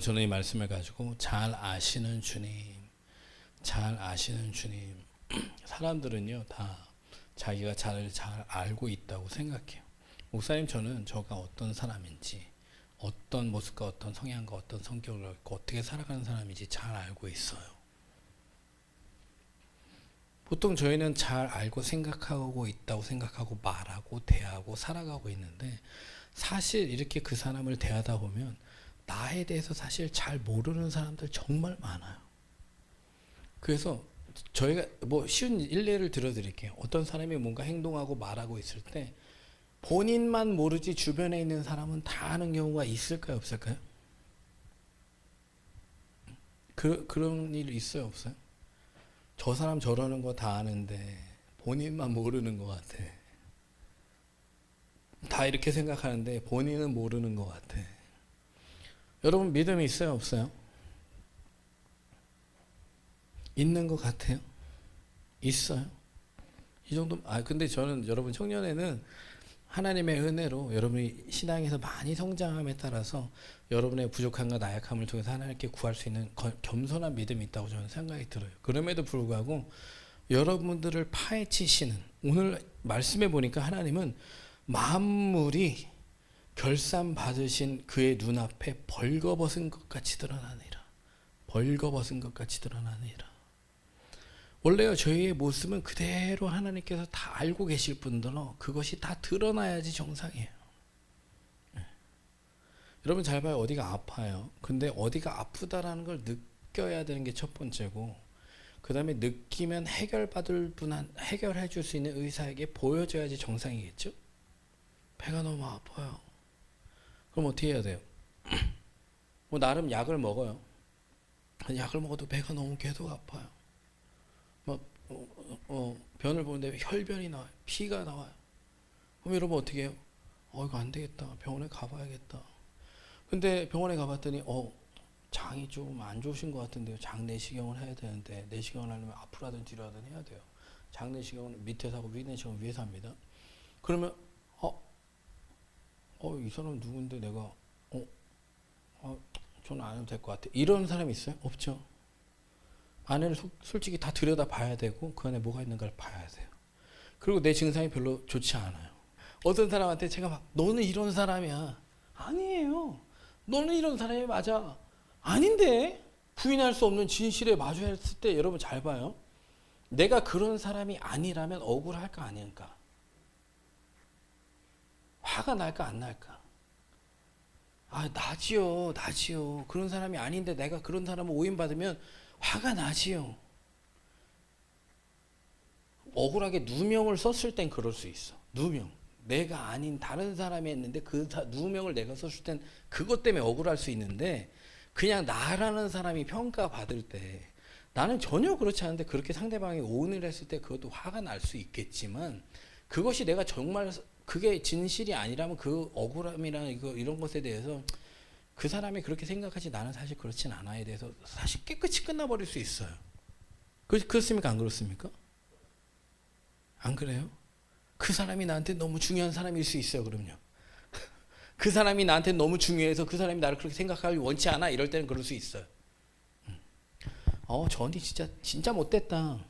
저는 이 말씀을 가지고 잘 아시는 주님, 잘 아시는 주님. 사람들은요 다 자기가 잘 알고 있다고 생각해요. 목사님, 저는 저가 어떤 사람인지, 어떤 모습과 어떤 성향과 어떤 성격을 갖고 어떻게 살아가는 사람인지 잘 알고 있어요. 보통 저희는 잘 알고 생각하고 있다고 생각하고 말하고 대하고 살아가고 있는데, 사실 이렇게 그 사람을 대하다 보면 나에 대해서 사실 잘 모르는 사람들 정말 많아요. 그래서 저희가 뭐 쉬운 일례를 들어드릴게요. 어떤 사람이 뭔가 행동하고 말하고 있을 때 본인만 모르지 주변에 있는 사람은 다 아는 경우가 있을까요, 없을까요? 그런 일 있어요, 없어요? 저 사람 저러는 거 다 아는데 본인만 모르는 것 같아. 다 이렇게 생각하는데 본인은 모르는 것 같아. 여러분, 믿음이 있어요, 없어요? 있는 것 같아요? 있어요? 이 정도. 근데 저는 여러분, 청년에는 하나님의 은혜로 여러분이 신앙에서 많이 성장함에 따라서 여러분의 부족함과 나약함을 통해서 하나님께 구할 수 있는 겸손한 믿음이 있다고 저는 생각이 들어요. 그럼에도 불구하고 여러분들을 파헤치시는, 오늘 말씀해 보니까 하나님은 만물이 결산 받으신 그의 눈앞에 벌거벗은 것 같이 드러나느니라. 벌거벗은 것 같이 드러나느니라. 원래요, 저희의 모습은 그대로 하나님께서 다 알고 계실 뿐더러 그것이 다 드러나야지 정상이에요. 여러분 잘 봐요. 어디가 아파요. 근데 어디가 아프다라는 걸 느껴야 되는 게 첫 번째고, 그 다음에 느끼면 해결해 줄 수 있는 의사에게 보여줘야지 정상이겠죠. 배가 너무 아파요. 그럼 어떻게 해야 돼요? 뭐 나름 약을 먹어요. 약을 먹어도 배가 너무 계속 아파요. 막 변을 보는데 혈변이 나와요. 피가 나와요. 그럼 여러분 어떻게 해요? 이거 안 되겠다. 병원에 가봐야겠다. 근데 병원에 가봤더니 장이 좀 안 좋으신 것 같은데요. 장 내시경을 해야 되는데, 내시경을 하려면 앞으로 하든 뒤로 하든 해야 돼요. 장 내시경은 밑에서 하고 위 내시경은 위에서 합니다. 그러면 이 사람 누군데 내가 저는 안 해도 될 것 같아. 이런 사람이 있어요? 없죠. 안에를 솔직히 다 들여다 봐야 되고 그 안에 뭐가 있는가를 봐야 돼요. 그리고 내 증상이 별로 좋지 않아요. 어떤 사람한테 제가 막 너는 이런 사람이야. 아니에요. 너는 이런 사람이 맞아. 아닌데. 부인할 수 없는 진실에 마주했을 때 여러분 잘 봐요. 내가 그런 사람이 아니라면 억울할까 아닐까? 화가 날까 안 날까? 나지요. 그런 사람이 아닌데 내가 그런 사람을 오인받으면 화가 나지요. 억울하게 누명을 썼을 땐 그럴 수 있어. 누명. 내가 아닌 다른 사람이 했는데 그 누명을 내가 썼을 땐 그것 때문에 억울할 수 있는데, 그냥 나라는 사람이 평가받을 때 나는 전혀 그렇지 않은데 그렇게 상대방이 오인을 했을 때 그것도 화가 날 수 있겠지만, 그것이 내가 정말 그게 진실이 아니라면 그 억울함이나 이런 것에 대해서 그 사람이 그렇게 생각하지 나는 사실 그렇진 않아에 대해서 사실 깨끗이 끝나버릴 수 있어요. 그렇습니까? 안 그렇습니까? 안 그래요? 그 사람이 나한테 너무 중요한 사람일 수 있어요. 그럼요. 그 사람이 나한테 너무 중요해서 그 사람이 나를 그렇게 생각하기 원치 않아. 이럴 때는 그럴 수 있어요. 저 언니 진짜 못됐다.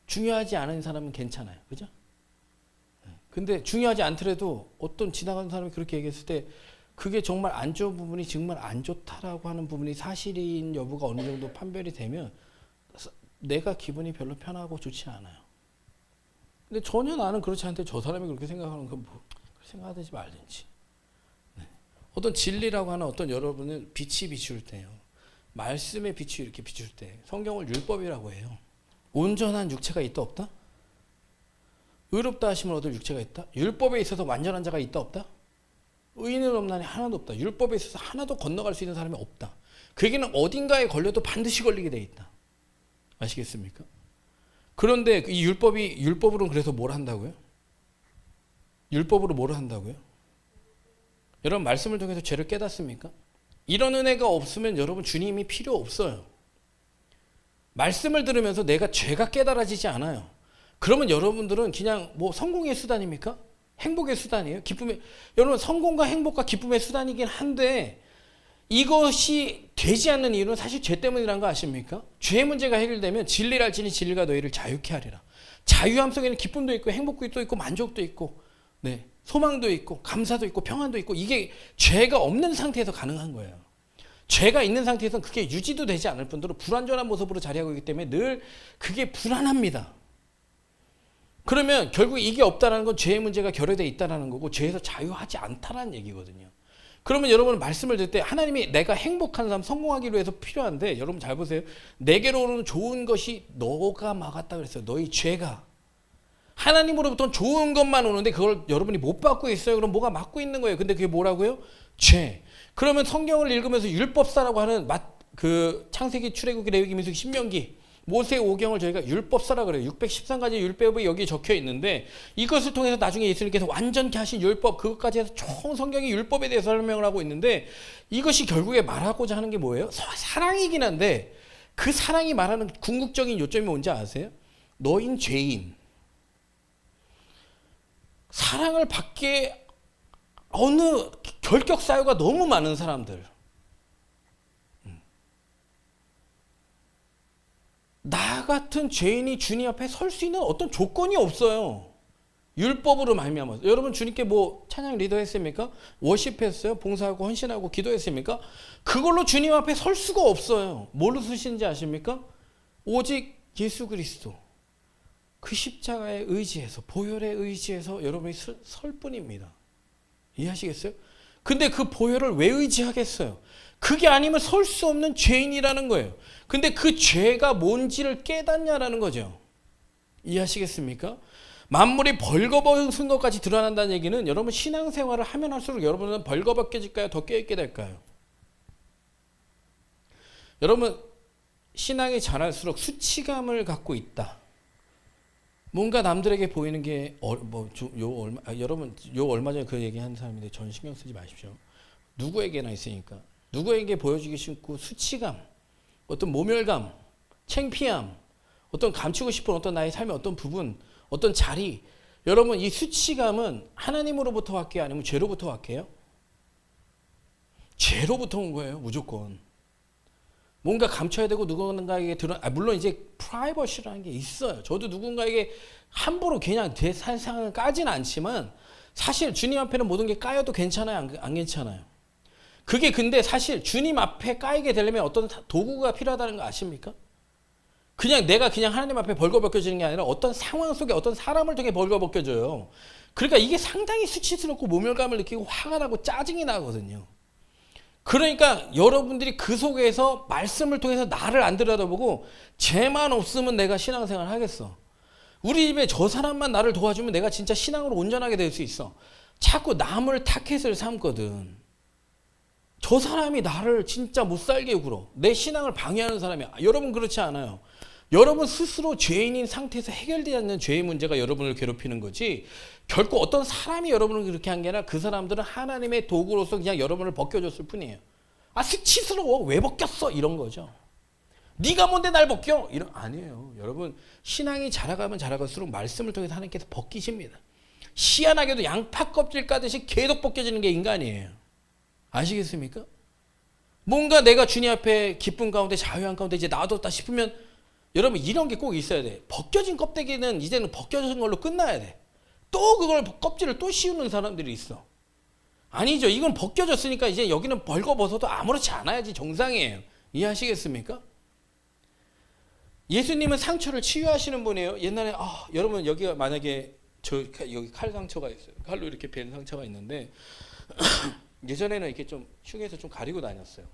중요하지 않은 사람은 괜찮아요. 그죠? 근데 중요하지 않더라도 어떤 지나가는 사람이 그렇게 얘기했을 때 그게 정말 안 좋은 부분이 정말 안 좋다라고 하는 부분이 사실인 여부가 어느 정도 판별이 되면 내가 기분이 별로 편하고 좋지 않아요. 근데 전혀 나는 그렇지 않은데 저 사람이 그렇게 생각하는 건 생각하지 말든지. 어떤 진리라고 하는 어떤 여러분은 빛이 비출 때요. 말씀의 빛이 이렇게 비출 때 성경을 율법이라고 해요. 온전한 육체가 있다 없다? 의롭다 하심을 얻을 육체가 있다? 율법에 있어서 완전한 자가 있다 없다? 의인은 없나니 하나도 없다. 율법에 있어서 하나도 건너갈 수 있는 사람이 없다. 그에게는 어딘가에 걸려도 반드시 걸리게 돼 있다. 아시겠습니까? 그런데 이 율법으로는 그래서 뭘 한다고요? 율법으로 뭘 한다고요? 여러분 말씀을 통해서 죄를 깨닫습니까? 이런 은혜가 없으면 여러분 주님이 필요 없어요. 말씀을 들으면서 내가 죄가 깨달아지지 않아요. 그러면 여러분들은 그냥 뭐 성공의 수단입니까? 행복의 수단이에요? 여러분 성공과 행복과 기쁨의 수단이긴 한데 이것이 되지 않는 이유는 사실 죄 때문이라는 거 아십니까? 죄 문제가 해결되면 진리를 알지니 진리가 너희를 자유케 하리라. 자유함 속에는 기쁨도 있고 행복도 있고 만족도 있고, 네, 소망도 있고 감사도 있고 평안도 있고, 이게 죄가 없는 상태에서 가능한 거예요. 죄가 있는 상태에서는 그게 유지도 되지 않을 뿐더러 불완전한 모습으로 자리하고 있기 때문에 늘 그게 불안합니다. 그러면 결국 이게 없다는 건 죄의 문제가 결여되어 있다는 거고 죄에서 자유하지 않다는 얘기거든요. 그러면 여러분 말씀을 들을 때 하나님이 내가 행복한 삶, 성공하기 위해서 필요한데, 여러분 잘 보세요. 내게로 오는 좋은 것이 너가 막았다 그랬어요. 너희 죄가. 하나님으로부터는 좋은 것만 오는데 그걸 여러분이 못 받고 있어요. 그럼 뭐가 막고 있는 거예요. 근데 그게 뭐라고요? 죄. 그러면 성경을 읽으면서 율법사라고 하는 그 창세기, 출애굽기, 레위기, 민수기, 신명기, 모세 오경을 저희가 율법사라 그래요. 613가지 율법이 여기 적혀 있는데, 이것을 통해서 나중에 예수님께서 완전케 하신 율법, 그것까지 해서 총 성경이 율법에 대해서 설명을 하고 있는데, 이것이 결국에 말하고자 하는 게 뭐예요? 사랑이긴 한데, 그 사랑이 말하는 궁극적인 요점이 뭔지 아세요? 너인 죄인. 사랑을 받기에 어느 결격 사유가 너무 많은 사람들, 나 같은 죄인이 주님 앞에 설 수 있는 어떤 조건이 없어요. 율법으로 말미암아서. 여러분 주님께 뭐 찬양 리더 했습니까? 워십했어요? 봉사하고 헌신하고 기도했습니까? 그걸로 주님 앞에 설 수가 없어요. 뭘로 서시는지 아십니까? 오직 예수 그리스도 그 십자가에 의지해서, 보혈에 의지해서 여러분이 설 뿐입니다. 이해하시겠어요? 근데 그 보혈을 왜 의지하겠어요? 그게 아니면 설 수 없는 죄인이라는 거예요. 근데 그 죄가 뭔지를 깨닫냐라는 거죠. 이해하시겠습니까? 만물이 벌거벗은 것까지 드러난다는 얘기는, 여러분 신앙생활을 하면 할수록 여러분은 벌거벗겨질까요? 더 깨있게 될까요? 여러분 신앙이 자랄수록 수치감을 갖고 있다. 뭔가 남들에게 보이는 게 여러분 얼마 전에 그 얘기한 사람인데 전 신경 쓰지 마십시오. 누구에게나 있으니까. 누구에게 보여주기 싫고 수치감, 어떤 모멸감, 창피함, 어떤 감추고 싶은 어떤 나의 삶의 어떤 부분, 어떤 자리. 여러분 이 수치감은 하나님으로부터 왔게요? 아니면 죄로부터 왔게요? 죄로부터 온 거예요. 무조건. 뭔가 감춰야 되고 누군가에게 물론 이제 프라이버시라는 게 있어요. 저도 누군가에게 함부로 그냥 제 세상을 까지는 않지만, 사실 주님 앞에는 모든 게 까여도 괜찮아요? 안 괜찮아요? 그게 근데 사실 주님 앞에 까이게 되려면 어떤 도구가 필요하다는 거 아십니까? 그냥 내가 그냥 하나님 앞에 벌거벗겨지는 게 아니라 어떤 상황 속에 어떤 사람을 통해 벌거벗겨져요. 그러니까 이게 상당히 수치스럽고 모멸감을 느끼고 화가 나고 짜증이 나거든요. 그러니까 여러분들이 그 속에서 말씀을 통해서 나를 안 들여다보고 죄만 없으면 내가 신앙생활 하겠어. 우리 집에 저 사람만 나를 도와주면 내가 진짜 신앙으로 온전하게 될 수 있어. 자꾸 남을 타켓을 삼거든. 저 사람이 나를 진짜 못 살게 굴어. 내 신앙을 방해하는 사람이야. 여러분 그렇지 않아요. 여러분 스스로 죄인인 상태에서 해결되지 않는 죄의 문제가 여러분을 괴롭히는 거지, 결코 어떤 사람이 여러분을 그렇게 한 게 아니라 그 사람들은 하나님의 도구로서 그냥 여러분을 벗겨줬을 뿐이에요. 아 수치스러워. 왜 벗겼어? 이런 거죠. 네가 뭔데 날 벗겨? 아니에요. 여러분 신앙이 자라가면 자라갈수록 말씀을 통해서 하나님께서 벗기십니다. 희한하게도 양파 껍질 까듯이 계속 벗겨지는 게 인간이에요. 아시겠습니까? 뭔가 내가 주님 앞에 기쁨 가운데 자유한 가운데 이제 놔뒀다 싶으면, 여러분 이런 게 꼭 있어야 돼. 벗겨진 껍데기는 이제는 벗겨진 걸로 끝나야 돼. 또 그걸 껍질을 또 씌우는 사람들이 있어. 아니죠. 이건 벗겨졌으니까 이제 여기는 벌거벗어도 아무렇지 않아야지 정상이에요. 이해하시겠습니까? 예수님은 상처를 치유하시는 분이에요. 옛날에 여러분 여기가 만약에 여기 칼 상처가 있어요. 칼로 이렇게 벤 상처가 있는데 예전에는 이렇게 좀 흉해서 좀 가리고 다녔어요.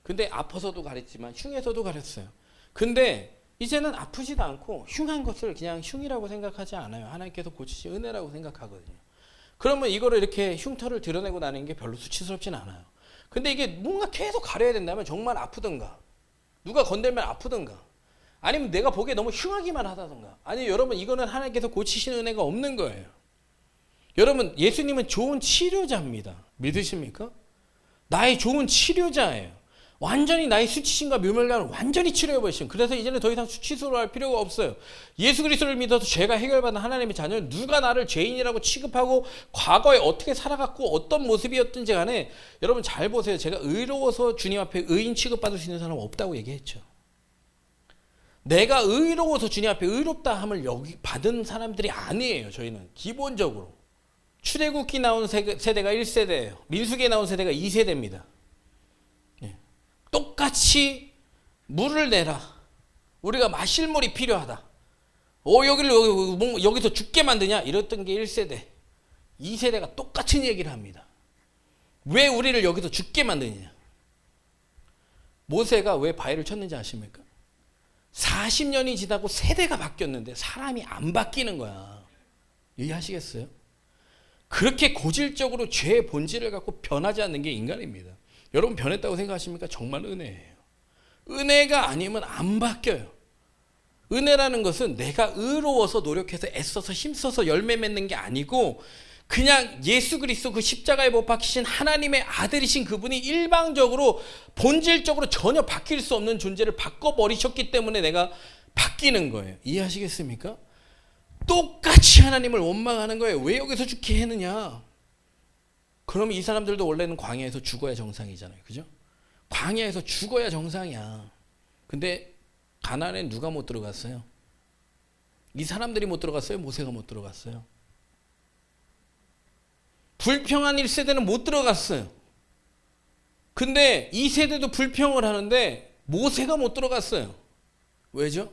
근데 아파서도 가렸지만 흉해서도 가렸어요. 근데 이제는 아프지도 않고 흉한 것을 그냥 흉이라고 생각하지 않아요. 하나님께서 고치신 은혜라고 생각하거든요. 그러면 이거를 이렇게 흉터를 드러내고 다니는 게 별로 수치스럽진 않아요. 근데 이게 뭔가 계속 가려야 된다면 정말 아프든가, 누가 건들면 아프든가, 아니면 내가 보기에 너무 흉하기만 하다든가, 아니면 여러분 이거는 하나님께서 고치신 은혜가 없는 거예요. 여러분 예수님은 좋은 치료자입니다. 믿으십니까? 나의 좋은 치료자예요. 완전히 나의 수치심과 묘멸감을 완전히 치료해버리신. 그래서 이제는 더 이상 수치스러워할 필요가 없어요. 예수 그리스도를 믿어서 죄가 해결받은 하나님의 자녀는 누가 나를 죄인이라고 취급하고 과거에 어떻게 살아갔고 어떤 모습이었든지 간에 여러분 잘 보세요. 제가 의로워서 주님 앞에 의인 취급받을 수 있는 사람은 없다고 얘기했죠. 내가 의로워서 주님 앞에 의롭다 함을 여기 받은 사람들이 아니에요. 저희는 기본적으로 출애굽기 나온 세대가 1세대예요. 민수기에 나온 세대가 2세대입니다. 똑같이 물을 내라. 우리가 마실 물이 필요하다. 여기서 죽게 만드냐? 이랬던 게 1세대. 2세대가 똑같은 얘기를 합니다. 왜 우리를 여기서 죽게 만드느냐? 모세가 왜 바위를 쳤는지 아십니까? 40년이 지나고 세대가 바뀌었는데 사람이 안 바뀌는 거야. 이해하시겠어요? 그렇게 고질적으로 죄의 본질을 갖고 변하지 않는 게 인간입니다. 여러분 변했다고 생각하십니까? 정말 은혜예요. 은혜가 아니면 안 바뀌어요. 은혜라는 것은 내가 의로워서 노력해서 애써서 힘써서 열매 맺는 게 아니고 그냥 예수 그리스도 그 십자가에 못 박히신 하나님의 아들이신 그분이 일방적으로 본질적으로 전혀 바뀔 수 없는 존재를 바꿔버리셨기 때문에 내가 바뀌는 거예요. 이해하시겠습니까? 똑같이 하나님을 원망하는 거예요. 왜 여기서 죽게 했느냐? 그럼 이 사람들도 원래는 광야에서 죽어야 정상이잖아요. 그죠? 광야에서 죽어야 정상이야. 근데 가나안에 누가 못 들어갔어요? 이 사람들이 못 들어갔어요? 모세가 못 들어갔어요? 불평한 1세대는 못 들어갔어요. 근데 2세대도 불평을 하는데 모세가 못 들어갔어요. 왜죠?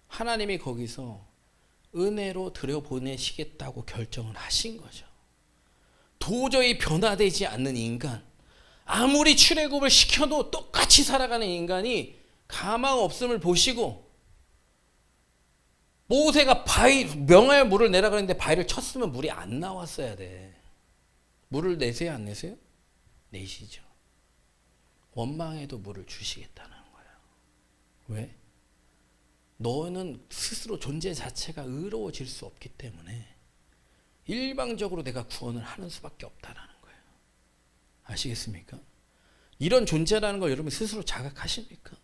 하나님이 거기서 은혜로 들여보내시겠다고 결정을 하신 거죠. 도저히 변화되지 않는 인간, 아무리 출애굽을 시켜도 똑같이 살아가는 인간이 가망 없음을 보시고 모세가 명하여 물을 내라 그랬는데 바위를 쳤으면 물이 안 나왔어야 돼. 물을 내세요, 안 내세요? 내시죠. 원망해도 물을 주시겠다는 거예요. 왜? 너는 스스로 존재 자체가 의로워질 수 없기 때문에 일방적으로 내가 구원을 하는 수밖에 없다라는 거예요. 아시겠습니까? 이런 존재라는 걸 여러분 스스로 자각하십니까?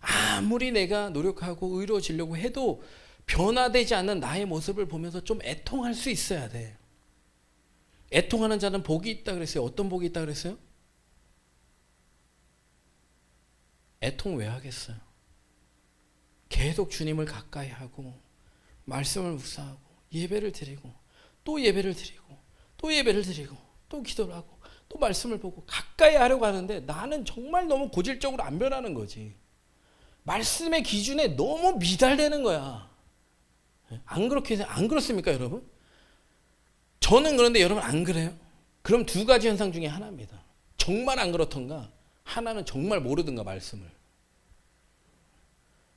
아무리 내가 노력하고 의로워지려고 해도 변화되지 않는 나의 모습을 보면서 좀 애통할 수 있어야 돼. 애통하는 자는 복이 있다 그랬어요. 어떤 복이 있다 그랬어요? 애통 왜 하겠어요? 계속 주님을 가까이 하고 말씀을 묵상하고 예배를 드리고 또 예배를 드리고 또 예배를 드리고 또 기도를 하고 또 말씀을 보고 가까이 하려고 하는데 나는 정말 너무 고질적으로 안 변하는 거지. 말씀의 기준에 너무 미달되는 거야. 안 그렇습니까, 여러분? 저는 그런데 여러분 안 그래요? 그럼 두 가지 현상 중에 하나입니다. 정말 안 그렇던가, 하나는 정말 모르든가 말씀을.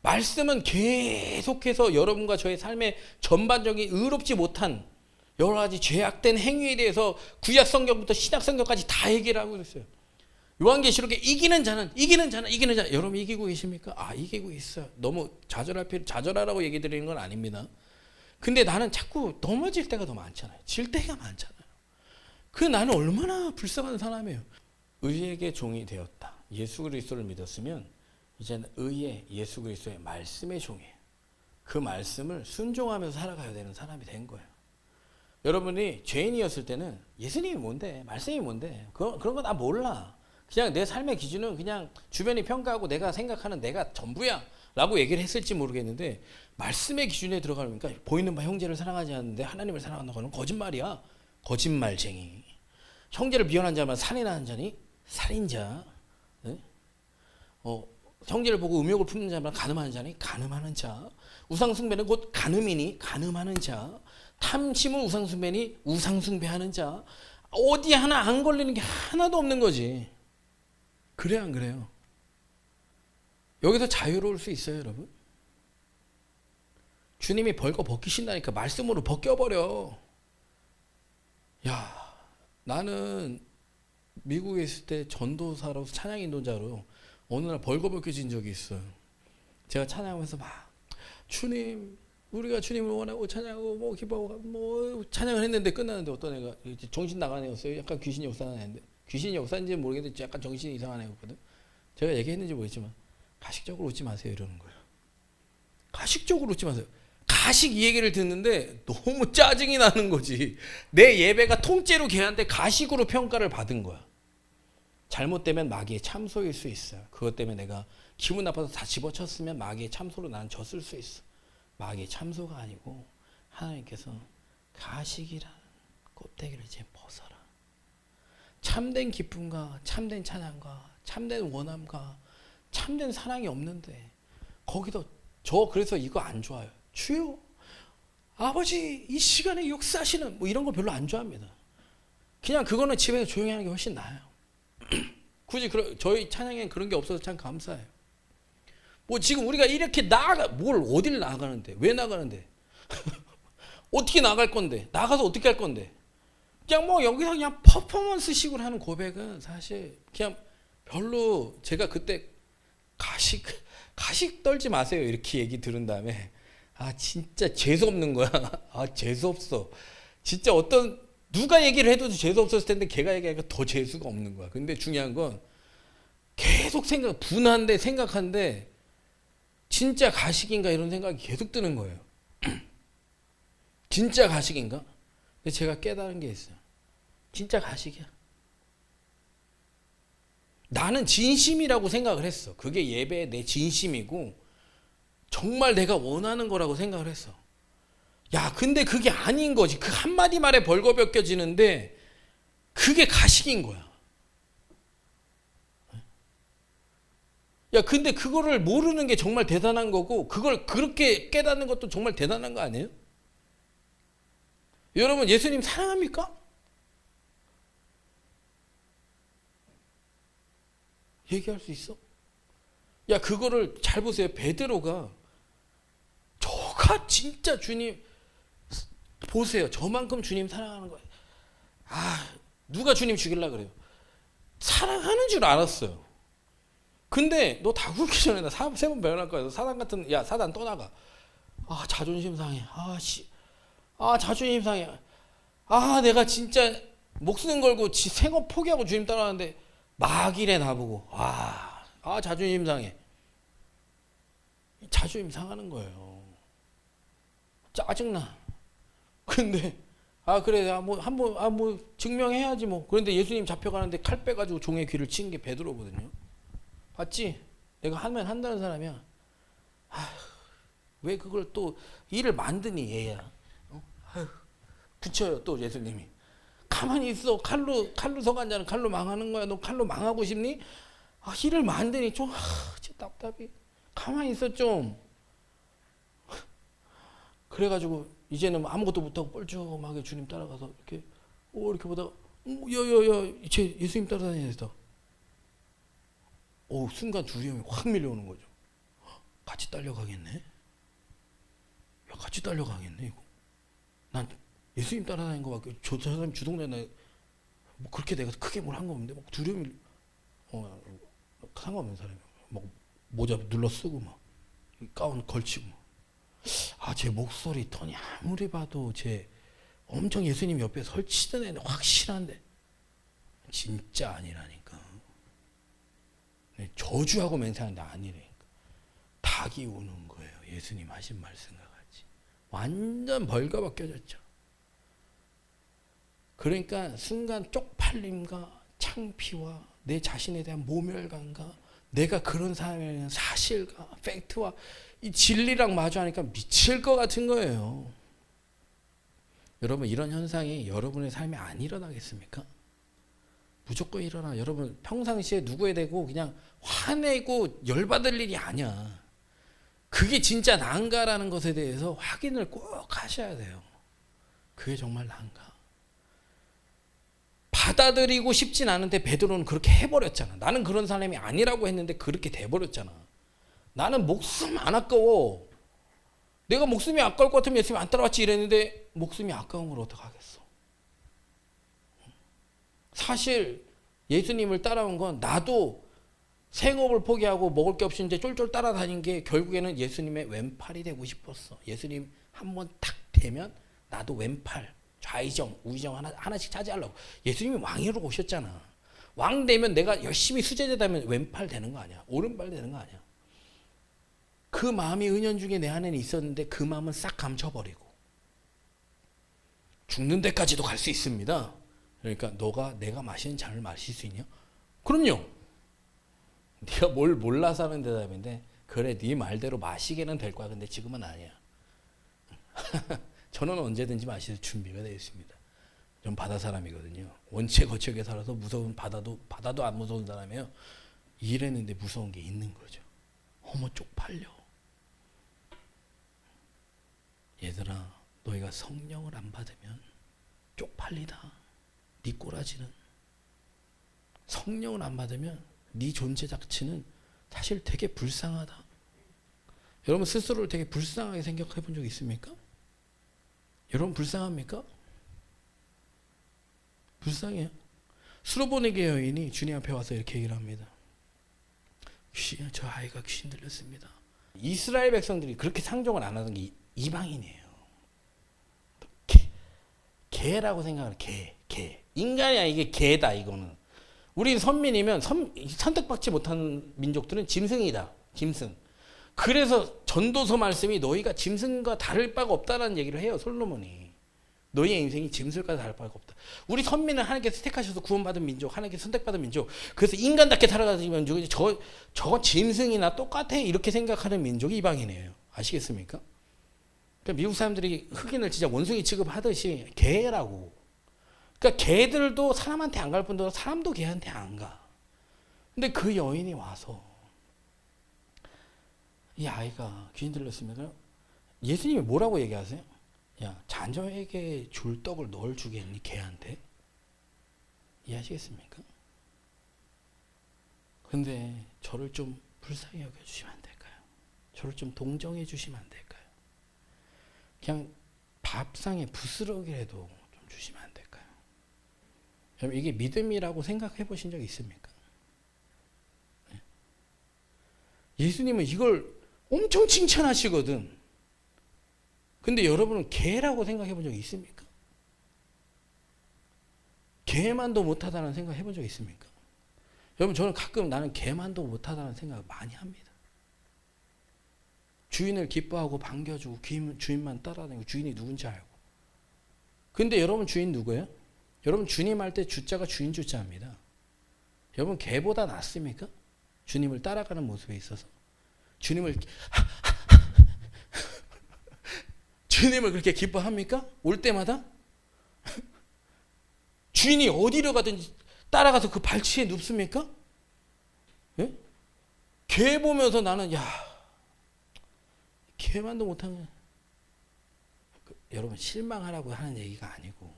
말씀은 계속해서 여러분과 저의 삶의 전반적인 의롭지 못한 여러 가지 죄악된 행위에 대해서 구약 성경부터 신약 성경까지 다 얘기를 하고 있어요. 요한계시록에 이기는 자는 여러분 이기고 계십니까? 아, 이기고 있어요. 너무 좌절하라고 얘기 드리는 건 아닙니다. 근데 나는 자꾸 넘어질 때가 더 많잖아요. 질 때가 많잖아요. 그 나는 얼마나 불쌍한 사람이에요. 의에게 종이 되었다. 예수 그리스도를 믿었으면 이제는 의의 예수 그리스도의 말씀의 종이에요. 그 말씀을 순종하면서 살아가야 되는 사람이 된 거예요. 여러분이 죄인이었을 때는 예수님이 뭔데, 말씀이 뭔데, 그런 거 나 몰라. 그냥 내 삶의 기준은 그냥 주변이 평가하고 내가 생각하는 내가 전부야 라고 얘기를 했을지 모르겠는데, 말씀의 기준에 들어가니까 보이는 바 형제를 사랑하지 않는데 하나님을 사랑한다는 거는 거짓말이야. 거짓말쟁이. 형제를 비난한 자만 살인하는 자니 살인자. 네? 형제를 보고 음욕을 품는 자만 간음하는 자니 간음하는 자. 우상숭배는 곧 간음이니 간음하는 자. 탐심은 우상숭배니 우상숭배하는 자. 어디 하나 안 걸리는 게 하나도 없는 거지. 그래요, 안 그래요? 여기서 자유로울 수 있어요, 여러분? 주님이 벌거 벗기신다니까 말씀으로 벗겨버려. 야, 나는 미국에 있을 때 전도사로 찬양 인도자로 어느 날 벌거 벗겨진 적이 있어요. 제가 찬양하면서 막 주님, 우리가 주님을 원하고 찬양하고 기뻐하고 찬양을 했는데 끝나는데 어떤 애가 정신 나간 애였어요. 약간 귀신이 역사하는 애인데 귀신이 역사인지는 모르겠는데 약간 정신이 이상한 애거든. 제가 얘기했는지 모르겠지만 가식적으로 웃지 마세요 이러는 거예요. 가식적으로 웃지 마세요. 가식 이 얘기를 듣는데 너무 짜증이 나는 거지. 내 예배가 통째로 걔한테 가식으로 평가를 받은 거야. 잘못되면 마귀의 참소일 수 있어요. 그것 때문에 내가 기분 나빠서 다 집어쳤으면 마귀의 참소로 나는 졌을 수 있어. 마귀의 참소가 아니고 하나님께서 가식이라는 껍데기를 이제 벗어라. 참된 기쁨과 참된 찬양과 참된 원함과 참된 사랑이 없는데 거기다 저 그래서 이거 안 좋아요. 주여 아버지 이 시간에 역사하시는 뭐 이런 거 별로 안 좋아합니다. 그냥 그거는 집에서 조용히 하는 게 훨씬 나아요. 굳이 저희 찬양에는 그런 게 없어서 참 감사해요. 뭐 지금 우리가 이렇게 뭘 어딜 나가는데 왜 나가는데 어떻게 나갈 건데 나가서 어떻게 할 건데 그냥 뭐 여기서 그냥 퍼포먼스식으로 하는 고백은 사실 그냥 별로 제가 그때 가식 떨지 마세요 이렇게 얘기 들은 다음에 아 진짜 재수 없는 거야. 아 재수 없어. 진짜 누가 얘기를 해도 재수 없었을 텐데 걔가 얘기하니까 더 재수가 없는 거야. 근데 중요한 건 계속 분한데 생각한데 진짜 가식인가 이런 생각이 계속 드는 거예요. 진짜 가식인가? 근데 제가 깨달은 게 있어요. 진짜 가식이야. 나는 진심이라고 생각을 했어. 그게 예배의 내 진심이고 정말 내가 원하는 거라고 생각을 했어. 야, 근데 그게 아닌 거지. 그 한마디 말에 벌거벗겨지는데 그게 가식인 거야. 야, 근데 그거를 모르는 게 정말 대단한 거고 그걸 그렇게 깨닫는 것도 정말 대단한 거 아니에요? 여러분 예수님 사랑합니까? 얘기할 수 있어? 야, 그거를 잘 보세요. 베드로가 저가 진짜 주님 보세요. 저만큼 주님 사랑하는 거예요. 아, 누가 주님 죽이려고 그래요? 사랑하는 줄 알았어요. 근데 너 다 굴기 전에 나 3번 배워날 거야. 사단 같은 야 사단 떠나가. 아 자존심 상해. 아 자존심 상해. 아 내가 진짜 목숨 걸고 생업 포기하고 주님 따라하는데 막이래 나보고. 아 자존심 상해. 자존심 상하는 거예요. 짜증나. 근데 그래 한번 증명해야지 뭐. 그런데 예수님 잡혀가는데 칼 빼가지고 종의 귀를 친 게 베드로거든요. 봤지? 내가 하면 한다는 사람이야. 왜 그걸 또 일을 만드니 얘야. 붙여요 또 예수님이. 가만히 있어. 칼로 서간 자는 칼로 망하는 거야. 너 칼로 망하고 싶니? 일을 만드니 좀 진짜 답답해. 가만히 있어 좀. 그래가지고 이제는 아무것도 못하고 뻘쭘하게 주님 따라가서 이렇게 보다가 야야야 예수님 따라다니는 애다. 순간 두려움이 확 밀려오는 거죠. 같이 딸려가겠네. 야 같이 딸려가겠네 이거. 난 예수님 따라다니는 거밖에 저 사람 주동자나 뭐 그렇게 내가 크게 뭘 한 거 없는데 막 두려움이 상관없는 사람이야. 막 모자 눌러 쓰고 막 가운 걸치고 제 목소리 톤이 아무리 봐도 제 엄청 예수님 옆에 설치던 애는 확실한데 진짜 아니라니까. 저주하고 맹세하는데 아니라니까. 닭이 우는 거예요. 예수님 하신 말씀과 같이. 완전 벌거벗겨졌죠. 그러니까 순간 쪽팔림과 창피와 내 자신에 대한 모멸감과 내가 그런 사람이라는 사실과 팩트와 이 진리랑 마주하니까 미칠 것 같은 거예요. 여러분 이런 현상이 여러분의 삶에 안 일어나겠습니까? 무조건 일어나. 여러분 평상시에 누구에 대고 그냥 화내고 열받을 일이 아니야. 그게 진짜 난가라는 것에 대해서 확인을 꼭 하셔야 돼요. 그게 정말 난가. 받아들이고 싶진 않은데 베드로는 그렇게 해버렸잖아. 나는 그런 사람이 아니라고 했는데 그렇게 돼버렸잖아. 나는 목숨 안 아까워. 내가 목숨이 아까울 것 같으면 예수님 안 따라왔지 이랬는데 목숨이 아까운 걸 어떡하겠어. 사실 예수님을 따라온 건 나도 생업을 포기하고 먹을 게 없이 이제 쫄쫄 따라다닌 게 결국에는 예수님의 왼팔이 되고 싶었어. 예수님 한번 탁 되면 나도 왼팔, 좌의정, 우의정 하나씩 차지하려고. 예수님이 왕이로 오셨잖아. 왕 되면 내가 열심히 수제자다면 왼팔 되는 거 아니야. 오른팔 되는 거 아니야. 그 마음이 은연중에 내 안에는 있었는데 그 마음은 싹 감춰버리고 죽는 데까지도 갈 수 있습니다. 그러니까 너가 내가 마시는 잔을 마실 수 있냐? 그럼요. 네가 뭘 몰라서 하는 대답인데 그래 네 말대로 마시게는 될 거야. 근데 지금은 아니야. 저는 언제든지 마실 준비가 되어 있습니다. 전 바다 사람이거든요. 원체 거칠게 살아서 무서운 바다도 안 무서운 사람이에요. 일했는데 무서운 게 있는 거죠. 어머 쪽팔려. 얘들아 너희가 성령을 안 받으면 쪽팔리다. 네 꼬라지는 성령을 안 받으면 네 존재 자체는 사실 되게 불쌍하다. 여러분 스스로를 되게 불쌍하게 생각해 본 적 있습니까? 여러분 불쌍합니까? 불쌍해요. 수로보니게 여인이 주님 앞에 와서 이렇게 얘기를 합니다. 저 아이가 귀신 들렸습니다. 이스라엘 백성들이 그렇게 상종을 안 하던 게 이방인이에요. 개라고 생각을 개. 인간이 아니게 개다 이거는. 우리 선민이면 선택받지 못한 민족들은 짐승이다. 짐승. 그래서 전도서 말씀이 너희가 짐승과 다를 바가 없다라는 얘기를 해요. 솔로몬이. 너희의 인생이 짐승과 다를 바가 없다. 우리 선민은 하나님께서 택하셔서 구원받은 민족, 하나님께서 선택받은 민족. 그래서 인간답게 살아가는 민족이 저건 짐승이나 똑같아 이렇게 생각하는 민족이 이방인이에요. 아시겠습니까? 그러니까 미국 사람들이 흑인을 진짜 원숭이 취급하듯이 개라고. 그러니까 개들도 사람한테 안 갈 뿐더러 사람도 개한테 안 가. 근데 그 여인이 와서 이 아이가 귀신 들렸습니다. 예수님이 뭐라고 얘기하세요? 야, 자녀에게 줄 떡을 널 주겠니 개한테? 이해하시겠습니까? 근데 저를 좀 불쌍히 여겨주시면 안 될까요? 저를 좀 동정해 주시면 안 될까요? 그냥 밥상에 부스러기라도 좀 주시면 안 될까요? 여러분 이게 믿음이라고 생각해 보신 적 있습니까? 네. 예수님은 이걸 엄청 칭찬하시거든. 근데 여러분은 개라고 생각해 본 적 있습니까? 개만도 못하다는 생각 해본 적 있습니까? 여러분 저는 가끔 나는 개만도 못하다는 생각을 많이 합니다. 주인을 기뻐하고 반겨주고 주인만 따라다니고 주인이 누군지 알고. 근데 여러분 주인 누구예요? 여러분 주님 할 때 주자가 주인 주자입니다. 여러분 개보다 낫습니까? 주님을 따라가는 모습에 있어서. 주님을 그렇게 기뻐합니까? 올 때마다? 주인이 어디로 가든지 따라가서 그 발치에 눕습니까? 예? 개 보면서 나는 개만도 못하면 여러분 실망하라고 하는 얘기가 아니고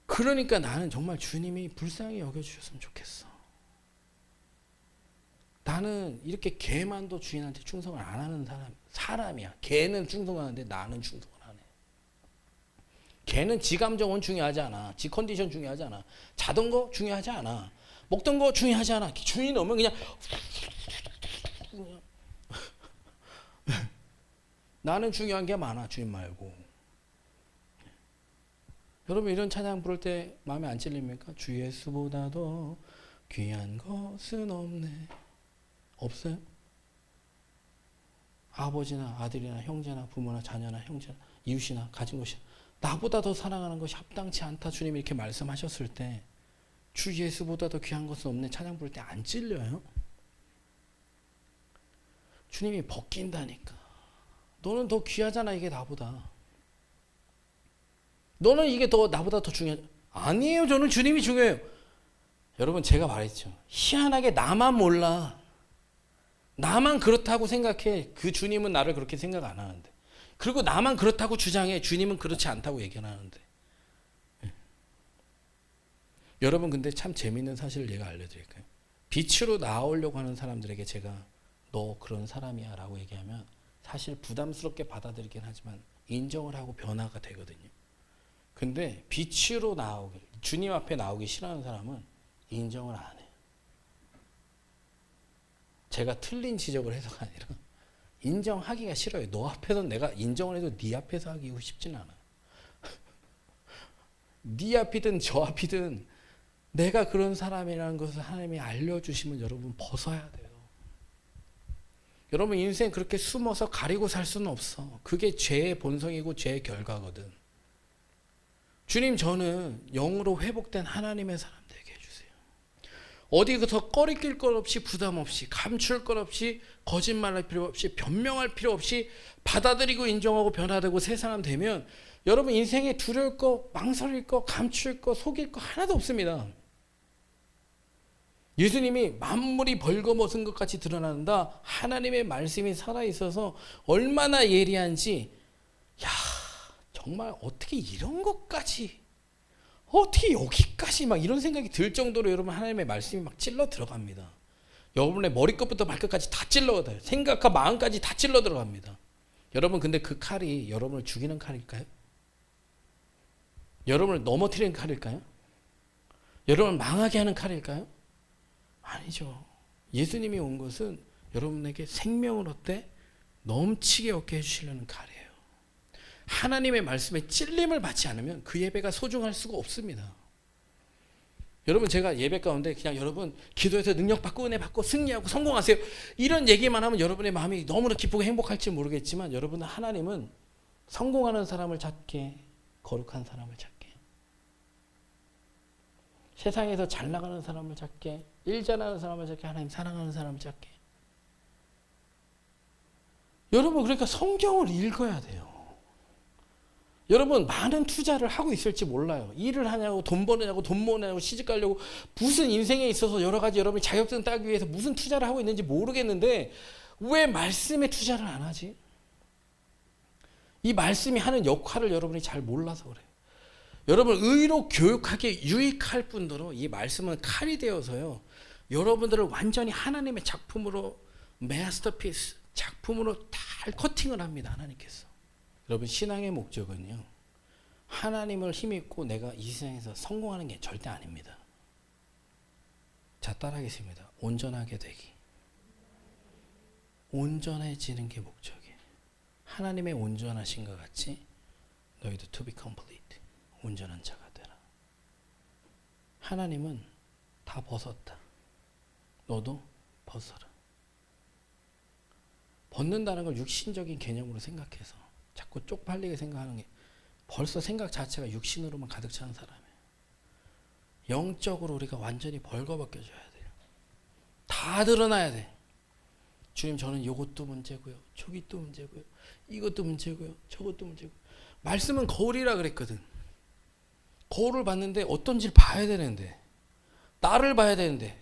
그러니까 나는 정말 주님이 불쌍히 여겨주셨으면 좋겠어. 나는 이렇게 개만도 주인한테 충성을 안 하는 사람이야. 개는 충성하는데 나는 충성을 안 해. 개는 지 감정은 중요하지 않아. 지 컨디션 중요하지 않아. 자던 거 중요하지 않아. 먹던 거 중요하지 않아. 주인이 오면 그냥 나는 중요한 게 많아. 주인 말고. 여러분 이런 찬양 부를 때 마음에 안 찔립니까? 주 예수보다 더 귀한 것은 없네. 없어요? 아버지나 아들이나 형제나 부모나 자녀나 형제나 이웃이나 가진 것이 나보다 더 사랑하는 것이 합당치 않다. 주님이 이렇게 말씀하셨을 때 주 예수보다 더 귀한 것은 없네. 찬양 부를 때 안 찔려요? 주님이 벗긴다니까. 너는 더 귀하잖아 이게 나보다. 너는 이게 더 나보다 더 중요하죠. 아니에요. 저는 주님이 중요해요. 여러분 제가 말했죠. 희한하게 나만 몰라. 나만 그렇다고 생각해. 그 주님은 나를 그렇게 생각 안 하는데. 그리고 나만 그렇다고 주장해. 주님은 그렇지 않다고 얘기하는데. 네. 여러분 근데 참 재밌는 사실을 제가 알려드릴까요? 빛으로 나오려고 하는 사람들에게 제가 너 그런 사람이야 라고 얘기하면 사실 부담스럽게 받아들이긴 하지만 인정을 하고 변화가 되거든요. 근데 빛으로 나오기, 주님 앞에 나오기 싫어하는 사람은 인정을 안 해요. 제가 틀린 지적을 해서가 아니라 인정하기가 싫어요. 너 앞에서 내가 인정을 해도 네 앞에서 하기 쉽진 않아요. 네 앞이든 저 앞이든 내가 그런 사람이라는 것을 하나님이 알려주시면 여러분 벗어야 돼요. 여러분 인생 그렇게 숨어서 가리고 살 수는 없어. 그게 죄의 본성이고 죄의 결과거든. 주님, 저는 영으로 회복된 하나님의 사람 되게 해주세요. 어디서 꺼리낄 것 없이, 부담 없이, 감출 것 없이, 거짓말할 필요 없이, 변명할 필요 없이 받아들이고 인정하고 변화되고 새 사람 되면 여러분 인생에 두려울 거, 망설일 거, 감출 거, 속일 거 하나도 없습니다. 예수님이 만물이 벌거벗은 것 같이 드러난다. 하나님의 말씀이 살아있어서 얼마나 예리한지, 야, 정말 어떻게 이런 것까지, 어떻게 여기까지 막 이런 생각이 들 정도로 여러분 하나님의 말씀이 막 찔러 들어갑니다. 여러분의 머리끝부터 발끝까지 다 찔러 들어가요. 생각과 마음까지 다 찔러 들어갑니다. 여러분 근데 그 칼이 여러분을 죽이는 칼일까요? 여러분을 넘어뜨리는 칼일까요? 여러분을 망하게 하는 칼일까요? 아니죠. 예수님이 온 것은 여러분에게 생명을 얻되 넘치게 얻게 해주시려는 칼이에요. 하나님의 말씀에 찔림을 받지 않으면 그 예배가 소중할 수가 없습니다. 여러분 제가 예배 가운데 그냥 여러분 기도해서 능력 받고 은혜 받고 승리하고 성공하세요 이런 얘기만 하면 여러분의 마음이 너무나 기쁘고 행복할지 모르겠지만 여러분은 하나님은 성공하는 사람을 찾게, 거룩한 사람을 찾게, 세상에서 잘 나가는 사람을 찾게, 일 잘하는 사람을 찾게, 하나님 사랑하는 사람을 찾게. 여러분 그러니까 성경을 읽어야 돼요. 여러분 많은 투자를 하고 있을지 몰라요. 일을 하냐고, 돈 버느냐고, 돈 모으냐고, 시집 가려고 무슨 인생에 있어서 여러 가지 여러분이 자격증 따기 위해서 무슨 투자를 하고 있는지 모르겠는데 왜 말씀에 투자를 안 하지? 이 말씀이 하는 역할을 여러분이 잘 몰라서 그래요. 여러분 의로 교육하기에 유익할 뿐더러 이 말씀은 칼이 되어서요. 여러분들을 완전히 하나님의 작품으로, 마스터피스 작품으로 잘 커팅을 합니다. 하나님께서. 여러분 신앙의 목적은요. 하나님을 힘입고 내가 이 세상에서 성공하는 게 절대 아닙니다. 자 따라하겠습니다. 온전하게 되기. 온전해지는 게 목적이에요. 하나님의 온전하신 것 같이 너희도 to be complete. 온전한 자가 되라. 하나님은 다 벗었다. 너도 벗어라. 벗는다는 걸 육신적인 개념으로 생각해서 자꾸 쪽팔리게 생각하는 게 벌써 생각 자체가 육신으로만 가득 찬 사람이에요. 영적으로 우리가 완전히 벌거벗겨져야 돼요. 다 드러나야 돼. 주님 저는 이것도 문제고요. 저것도 문제고요. 이것도 문제고요. 저것도 문제고요. 말씀은 거울이라 그랬거든. 거울을 봤는데 어떤지를 봐야 되는데 나를 봐야 되는데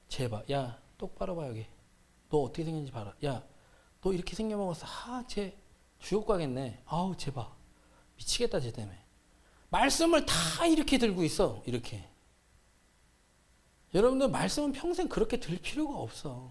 제발 야 똑바로 봐 여기 너 어떻게 생겼는지 봐라. 야 너 이렇게 생겨먹었어. 쟤 지옥 가겠네. 아우 쟤 봐 미치겠다 쟤 때문에. 말씀을 다 이렇게 들고 있어. 이렇게 여러분들 말씀은 평생 그렇게 들 필요가 없어.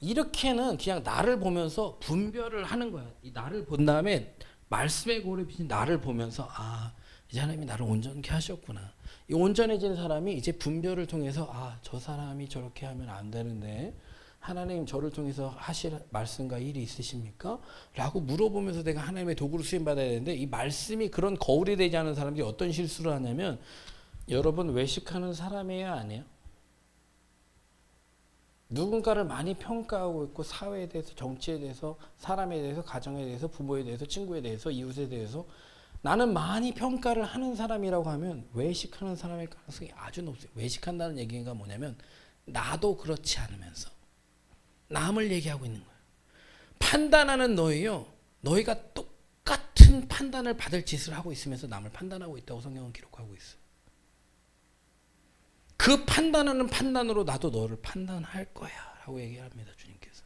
이렇게는 그냥 나를 보면서 분별을 하는 거야. 이 나를 본 다음에 말씀의 거울에 비친 나를 보면서 아 이제 하나님이 나를 온전케 하셨구나. 이 온전해진 사람이 이제 분별을 통해서 아, 저 사람이 저렇게 하면 안 되는데 하나님 저를 통해서 하실 말씀과 일이 있으십니까? 라고 물어보면서 내가 하나님의 도구로 쓰임받아야 되는데 이 말씀이 그런 거울이 되지 않은 사람들이 어떤 실수를 하냐면 여러분 외식하는 사람이에요? 아니에요? 누군가를 많이 평가하고 있고 사회에 대해서, 정치에 대해서, 사람에 대해서, 가정에 대해서, 부모에 대해서, 친구에 대해서, 이웃에 대해서 나는 많이 평가를 하는 사람이라고 하면 외식하는 사람의 가능성이 아주 높아요. 외식한다는 얘기가 뭐냐면 나도 그렇지 않으면서 남을 얘기하고 있는 거예요. 판단하는 너희요. 너희가 똑같은 판단을 받을 짓을 하고 있으면서 남을 판단하고 있다고 성경은 기록하고 있어요. 그 판단하는 판단으로 나도 너를 판단할 거야 라고 얘기합니다. 주님께서.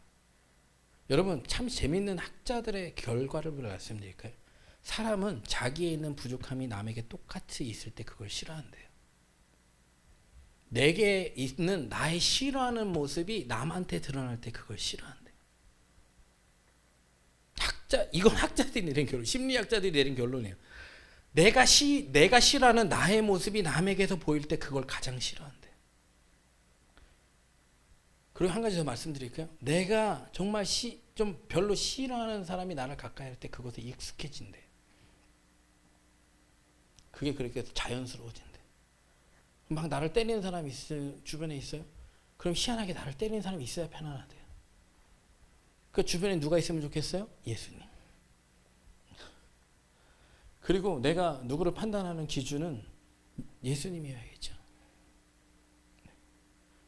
여러분 참 재밌는 학자들의 결과를 말씀드릴까요? 사람은 자기에 있는 부족함이 남에게 똑같이 있을 때 그걸 싫어한대요. 내게 있는 나의 싫어하는 모습이 남한테 드러날 때 그걸 싫어한대요. 이건 학자들이 내린 결론, 심리학자들이 내린 결론이에요. 내가 싫어하는 나의 모습이 남에게서 보일 때 그걸 가장 싫어한대. 그리고 한 가지 더 말씀드릴까요? 내가 정말 좀 별로 싫어하는 사람이 나를 가까이 할 때 그것에 익숙해진대. 그게 그렇게 자연스러워진대. 막 나를 때리는 사람이 있어요? 주변에 있어요? 그럼 희한하게 나를 때리는 사람이 있어야 편안하대요. 그 주변에 누가 있으면 좋겠어요? 예수님. 그리고 내가 누구를 판단하는 기준은 예수님이어야겠죠.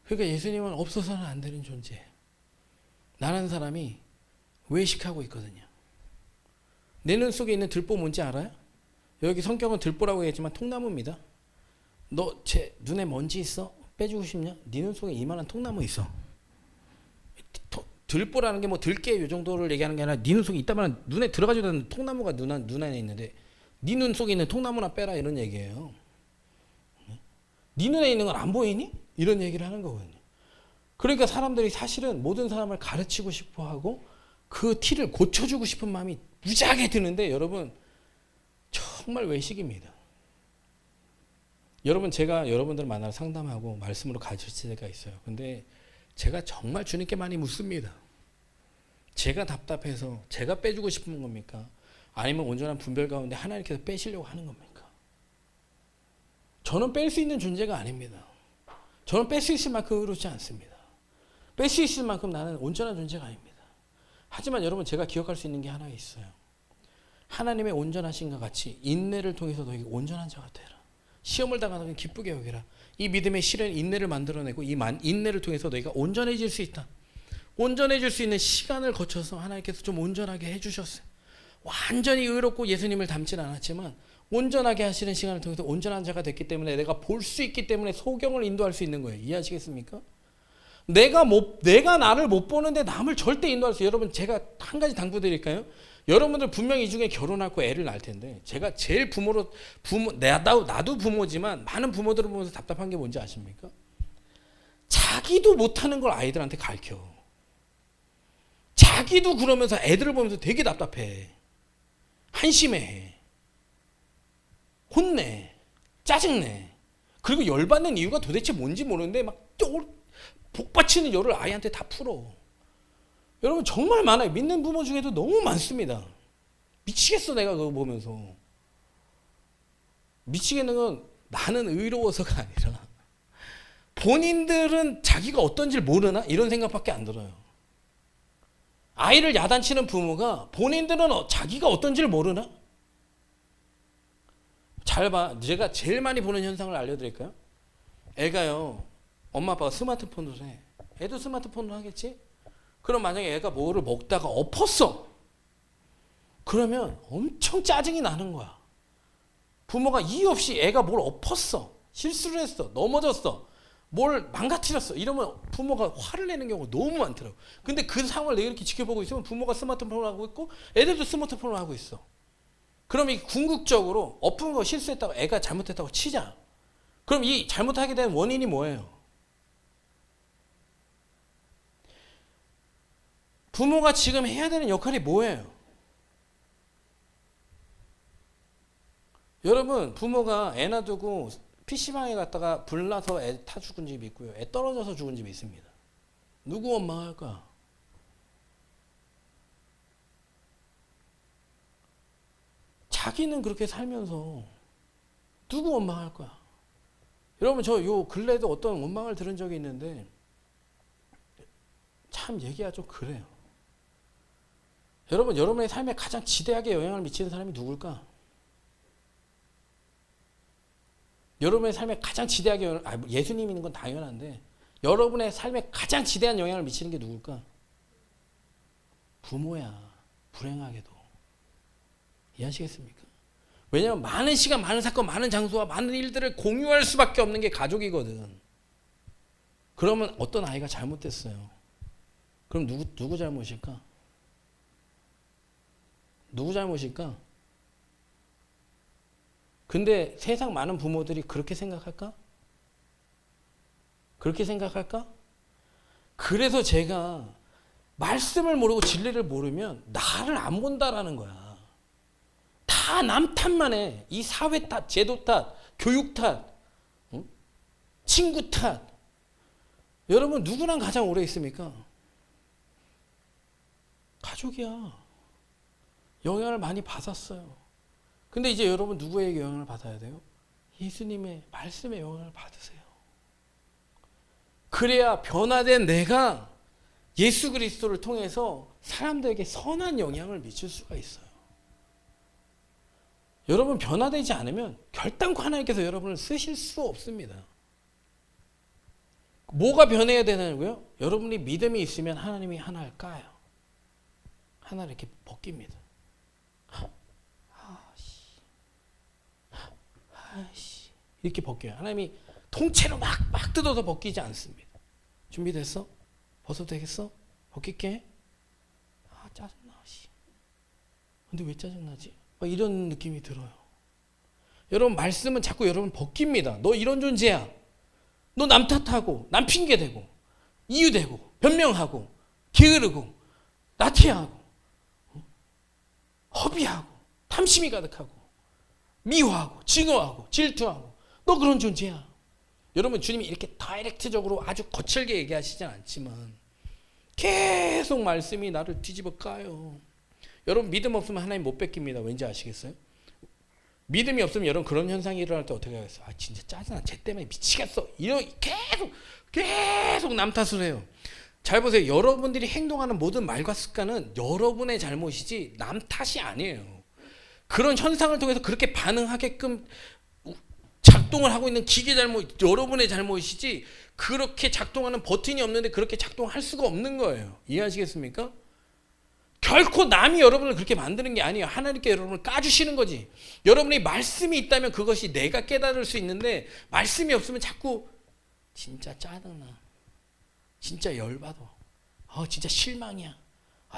그러니까 예수님은 없어서는 안 되는 존재예요. 나라는 사람이 외식하고 있거든요. 내 눈 속에 있는 들보 뭔지 알아요? 여기 성격은 들보라고 했지만 통나무입니다. 너 제 눈에 먼지 있어? 빼주고 싶냐? 네 눈 속에 이만한 통나무 있어. 들보라는 게 뭐 들깨 요 정도를 얘기하는 게 아니라 네 눈 속에 있다만 눈에 들어가지도 않는 통나무가 눈 안에 있는데 네 눈 속에 있는 통나무나 빼라 이런 얘기예요. 네 눈에 있는 건 안 보이니? 이런 얘기를 하는 거거든요. 그러니까 사람들이 사실은 모든 사람을 가르치고 싶어 하고 그 티를 고쳐주고 싶은 마음이 무지하게 드는데 여러분 정말 외식입니다. 여러분 제가 여러분들 만나러 상담하고 말씀으로 가르칠 때가 있어요. 근데 제가 정말 주님께 많이 묻습니다. 제가 답답해서 제가 빼주고 싶은 겁니까? 아니면 온전한 분별 가운데 하나님께서 빼시려고 하는 겁니까? 저는 뺄 수 있는 존재가 아닙니다. 저는 뺄 수 있을 만큼 의롭지 않습니다. 뺄 수 있을 만큼 나는 온전한 존재가 아닙니다. 하지만 여러분 제가 기억할 수 있는 게 하나 있어요. 하나님의 온전하신과 같이 인내를 통해서 너에게 온전한 자가 되라. 시험을 당하는 기쁘게 여기라. 이 믿음의 실현 인내를 만들어내고 이 인내를 통해서 너희가 온전해질 수 있다. 온전해질 수 있는 시간을 거쳐서 하나님께서 좀 온전하게 해주셨어요. 완전히 의롭고 예수님을 닮지는 않았지만 온전하게 하시는 시간을 통해서 온전한 자가 됐기 때문에 내가 볼 수 있기 때문에 소경을 인도할 수 있는 거예요. 이해하시겠습니까? 내가 나를 못 보는데 남을 절대 인도할 수. 여러분 제가 한 가지 당부드릴까요? 여러분들 분명히 이 중에 결혼하고 애를 낳을 텐데 제가 제일 나도 부모지만 많은 부모들을 보면서 답답한 게 뭔지 아십니까? 자기도 못하는 걸 아이들한테 가르쳐. 자기도 그러면서 애들을 보면서 되게 답답해. 한심해. 혼내. 짜증내. 그리고 열받는 이유가 도대체 뭔지 모르는데 막 복받치는 열을 아이한테 다 풀어. 여러분 정말 많아요. 믿는 부모 중에도 너무 많습니다. 미치겠어 내가 그거 보면서. 미치겠는 건 나는 의로워서가 아니라 본인들은 자기가 어떤지를 모르나? 이런 생각밖에 안 들어요. 아이를 야단치는 부모가 본인들은 자기가 어떤지를 모르나? 잘 봐. 제가 제일 많이 보는 현상을 알려드릴까요? 애가요. 엄마 아빠가 스마트폰을 해. 애도 스마트폰을 하겠지? 그럼 만약에 애가 뭐를 먹다가 엎었어. 그러면 엄청 짜증이 나는 거야. 부모가 이유 없이 애가 뭘 엎었어. 실수를 했어. 넘어졌어. 뭘 망가뜨렸어. 이러면 부모가 화를 내는 경우가 너무 많더라고. 근데 그 상황을 내가 이렇게 지켜보고 있으면 부모가 스마트폰을 하고 있고 애들도 스마트폰을 하고 있어. 그럼 이 궁극적으로 엎은 거 실수했다고 애가 잘못했다고 치자. 그럼 이 잘못하게 된 원인이 뭐예요? 부모가 지금 해야 되는 역할이 뭐예요? 여러분 부모가 애 놔두고 PC방에 갔다가 불나서 애 타 죽은 집이 있고요. 애 떨어져서 죽은 집이 있습니다. 누구 원망할까? 자기는 그렇게 살면서 누구 원망할 거야? 여러분 저 요 근래에도 어떤 원망을 들은 적이 있는데 참 얘기가 좀 그래요. 여러분 여러분의 삶에 가장 지대하게 영향을 미치는 사람이 누굴까? 여러분의 삶에 가장 지대하게 예수님 있는 건 당연한데 여러분의 삶에 가장 지대한 영향을 미치는 게 누굴까? 부모야. 불행하게도. 이해하시겠습니까? 왜냐하면 많은 시간, 많은 사건, 많은 장소와 많은 일들을 공유할 수밖에 없는 게 가족이거든. 그러면 어떤 아이가 잘못됐어요. 그럼 누구 잘못일까? 누구 잘못일까? 근데 세상 많은 부모들이 그렇게 생각할까? 그렇게 생각할까? 그래서 제가 말씀을 모르고 진리를 모르면 나를 안 본다라는 거야. 다 남 탓만 해. 이 사회 탓, 제도 탓, 교육 탓, 응? 친구 탓. 여러분 누구랑 가장 오래 있습니까? 가족이야. 영향을 많이 받았어요. 근데 이제 여러분 누구에게 영향을 받아야 돼요? 예수님의 말씀의 영향을 받으세요. 그래야 변화된 내가 예수 그리스도를 통해서 사람들에게 선한 영향을 미칠 수가 있어요. 여러분 변화되지 않으면 결단코 하나님께서 여러분을 쓰실 수 없습니다. 뭐가 변해야 되냐고요? 여러분이 믿음이 있으면 하나님이 하나를 까요. 하나를 이렇게 벗깁니다. 이렇게 벗겨요. 하나님이 통째로 막 뜯어서 벗기지 않습니다. 준비됐어? 벗어도 되겠어? 벗길게. 짜증나. 근데 왜 짜증나지? 이런 느낌이 들어요. 여러분 말씀은 자꾸 여러분 벗깁니다. 너 이런 존재야. 너 남 탓하고 남 핑계대고 이유대고 변명하고 게으르고 나태하고 허비하고 탐심이 가득하고 미워하고 증오하고 질투하고 너 그런 존재야. 여러분 주님이 이렇게 다이렉트적으로 아주 거칠게 얘기하시진 않지만 계속 말씀이 나를 뒤집어 까요. 여러분 믿음 없으면 하나님 못 뺏깁니다. 왠지 아시겠어요? 믿음이 없으면 여러분 그런 현상이 일어날 때 어떻게 하겠어요? 진짜 짜증나. 쟤 때문에 미치겠어. 이런 계속 남 탓을 해요. 잘 보세요. 여러분들이 행동하는 모든 말과 습관은 여러분의 잘못이지 남 탓이 아니에요. 그런 현상을 통해서 그렇게 반응하게끔 작동을 하고 있는 기계 잘못, 여러분의 잘못이지 그렇게 작동하는 버튼이 없는데 그렇게 작동할 수가 없는 거예요. 이해하시겠습니까? 결코 남이 여러분을 그렇게 만드는 게 아니에요. 하나님께 여러분을 까주시는 거지. 여러분이 말씀이 있다면 그것이 내가 깨달을 수 있는데 말씀이 없으면 자꾸 진짜 짜증나. 진짜 열받아. 진짜 실망이야.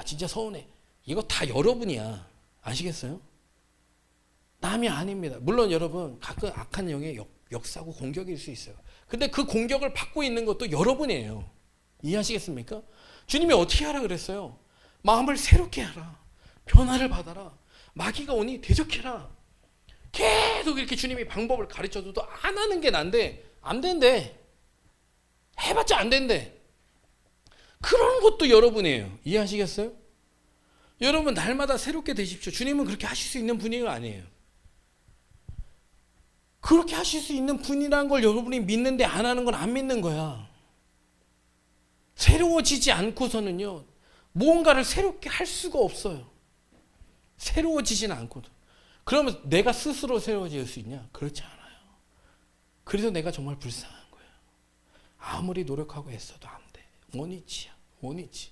진짜 서운해. 이거 다 여러분이야. 아시겠어요? 남이 아닙니다. 물론 여러분 가끔 악한 영의 역사고 공격일 수 있어요. 근데 그 공격을 받고 있는 것도 여러분이에요. 이해하시겠습니까? 주님이 어떻게 하라 그랬어요? 마음을 새롭게 하라. 변화를 받아라. 마귀가 오니 대적해라. 계속 이렇게 주님이 방법을 가르쳐줘도 안 하는 게 난데 안 된대. 해봤자 안 된대. 그런 것도 여러분이에요. 이해하시겠어요? 여러분 날마다 새롭게 되십시오. 주님은 그렇게 하실 수 있는 분이 아니에요. 그렇게 하실 수 있는 분이라는 걸 여러분이 믿는데 안 하는 건 안 믿는 거야. 새로워지지 않고서는요. 무언가를 새롭게 할 수가 없어요. 새로워지지는 않거든. 그러면 내가 스스로 새로워질 수 있냐? 그렇지 않아요. 그래서 내가 정말 불쌍한 거예요. 아무리 노력하고 애써도 안 돼. 원위치야. 원위치.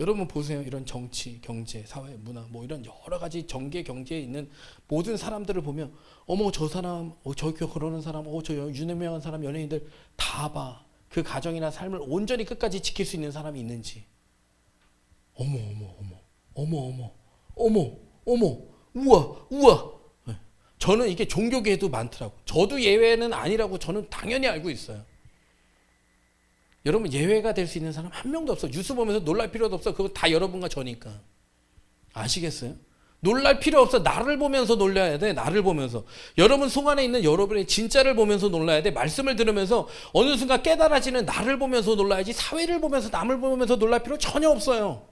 여러분 보세요. 이런 정치, 경제, 사회, 문화 뭐 이런 여러 가지 정계, 경제에 있는 모든 사람들을 보면 어머 저 사람, 저 그러는 사람, 저 유명한 사람, 연예인들 다 봐. 그 가정이나 삶을 온전히 끝까지 지킬 수 있는 사람이 있는지. 어머 우와. 저는 이게 종교계에도 많더라고. 저도 예외는 아니라고 저는 당연히 알고 있어요. 여러분 예외가 될 수 있는 사람 한 명도 없어. 뉴스 보면서 놀랄 필요도 없어. 그거 다 여러분과 저니까. 아시겠어요? 놀랄 필요 없어. 나를 보면서 놀라야 돼. 나를 보면서. 여러분 속 안에 있는 여러분의 진짜를 보면서 놀라야 돼. 말씀을 들으면서 어느 순간 깨달아지는 나를 보면서 놀라야지 사회를 보면서 남을 보면서 놀랄 필요 전혀 없어요.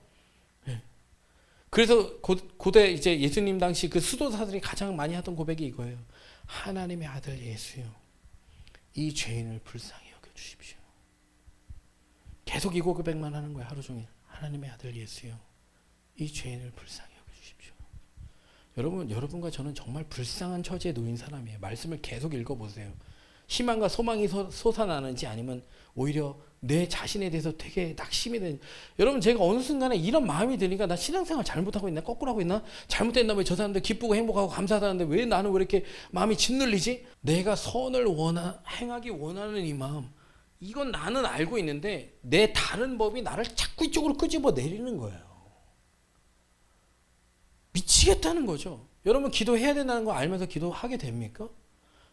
그래서 고대 이제 예수님 당시 그 수도사들이 가장 많이 하던 고백이 이거예요. 하나님의 아들 예수요. 이 죄인을 불쌍히 여겨주십시오. 계속 이 고백만 하는 거예요. 하루 종일. 하나님의 아들 예수요. 이 죄인을 불쌍히 여겨주십시오. 여러분과 저는 정말 불쌍한 처지에 놓인 사람이에요. 말씀을 계속 읽어보세요. 희망과 소망이 솟아나는지 아니면 오히려 내 자신에 대해서 되게 낙심이 되는. 여러분 제가 어느 순간에 이런 마음이 드니까 나 신앙생활 잘못하고 있나? 거꾸로 하고 있나? 잘못됐나? 왜 저 사람들 기쁘고 행복하고 감사하다는데 왜 나는 왜 이렇게 마음이 짓눌리지? 내가 선을 행하기 원하는 이 마음, 이건 나는 알고 있는데 내 다른 법이 나를 자꾸 이쪽으로 끄집어 내리는 거예요. 미치겠다는 거죠. 여러분 기도해야 된다는 거 알면서 기도하게 됩니까?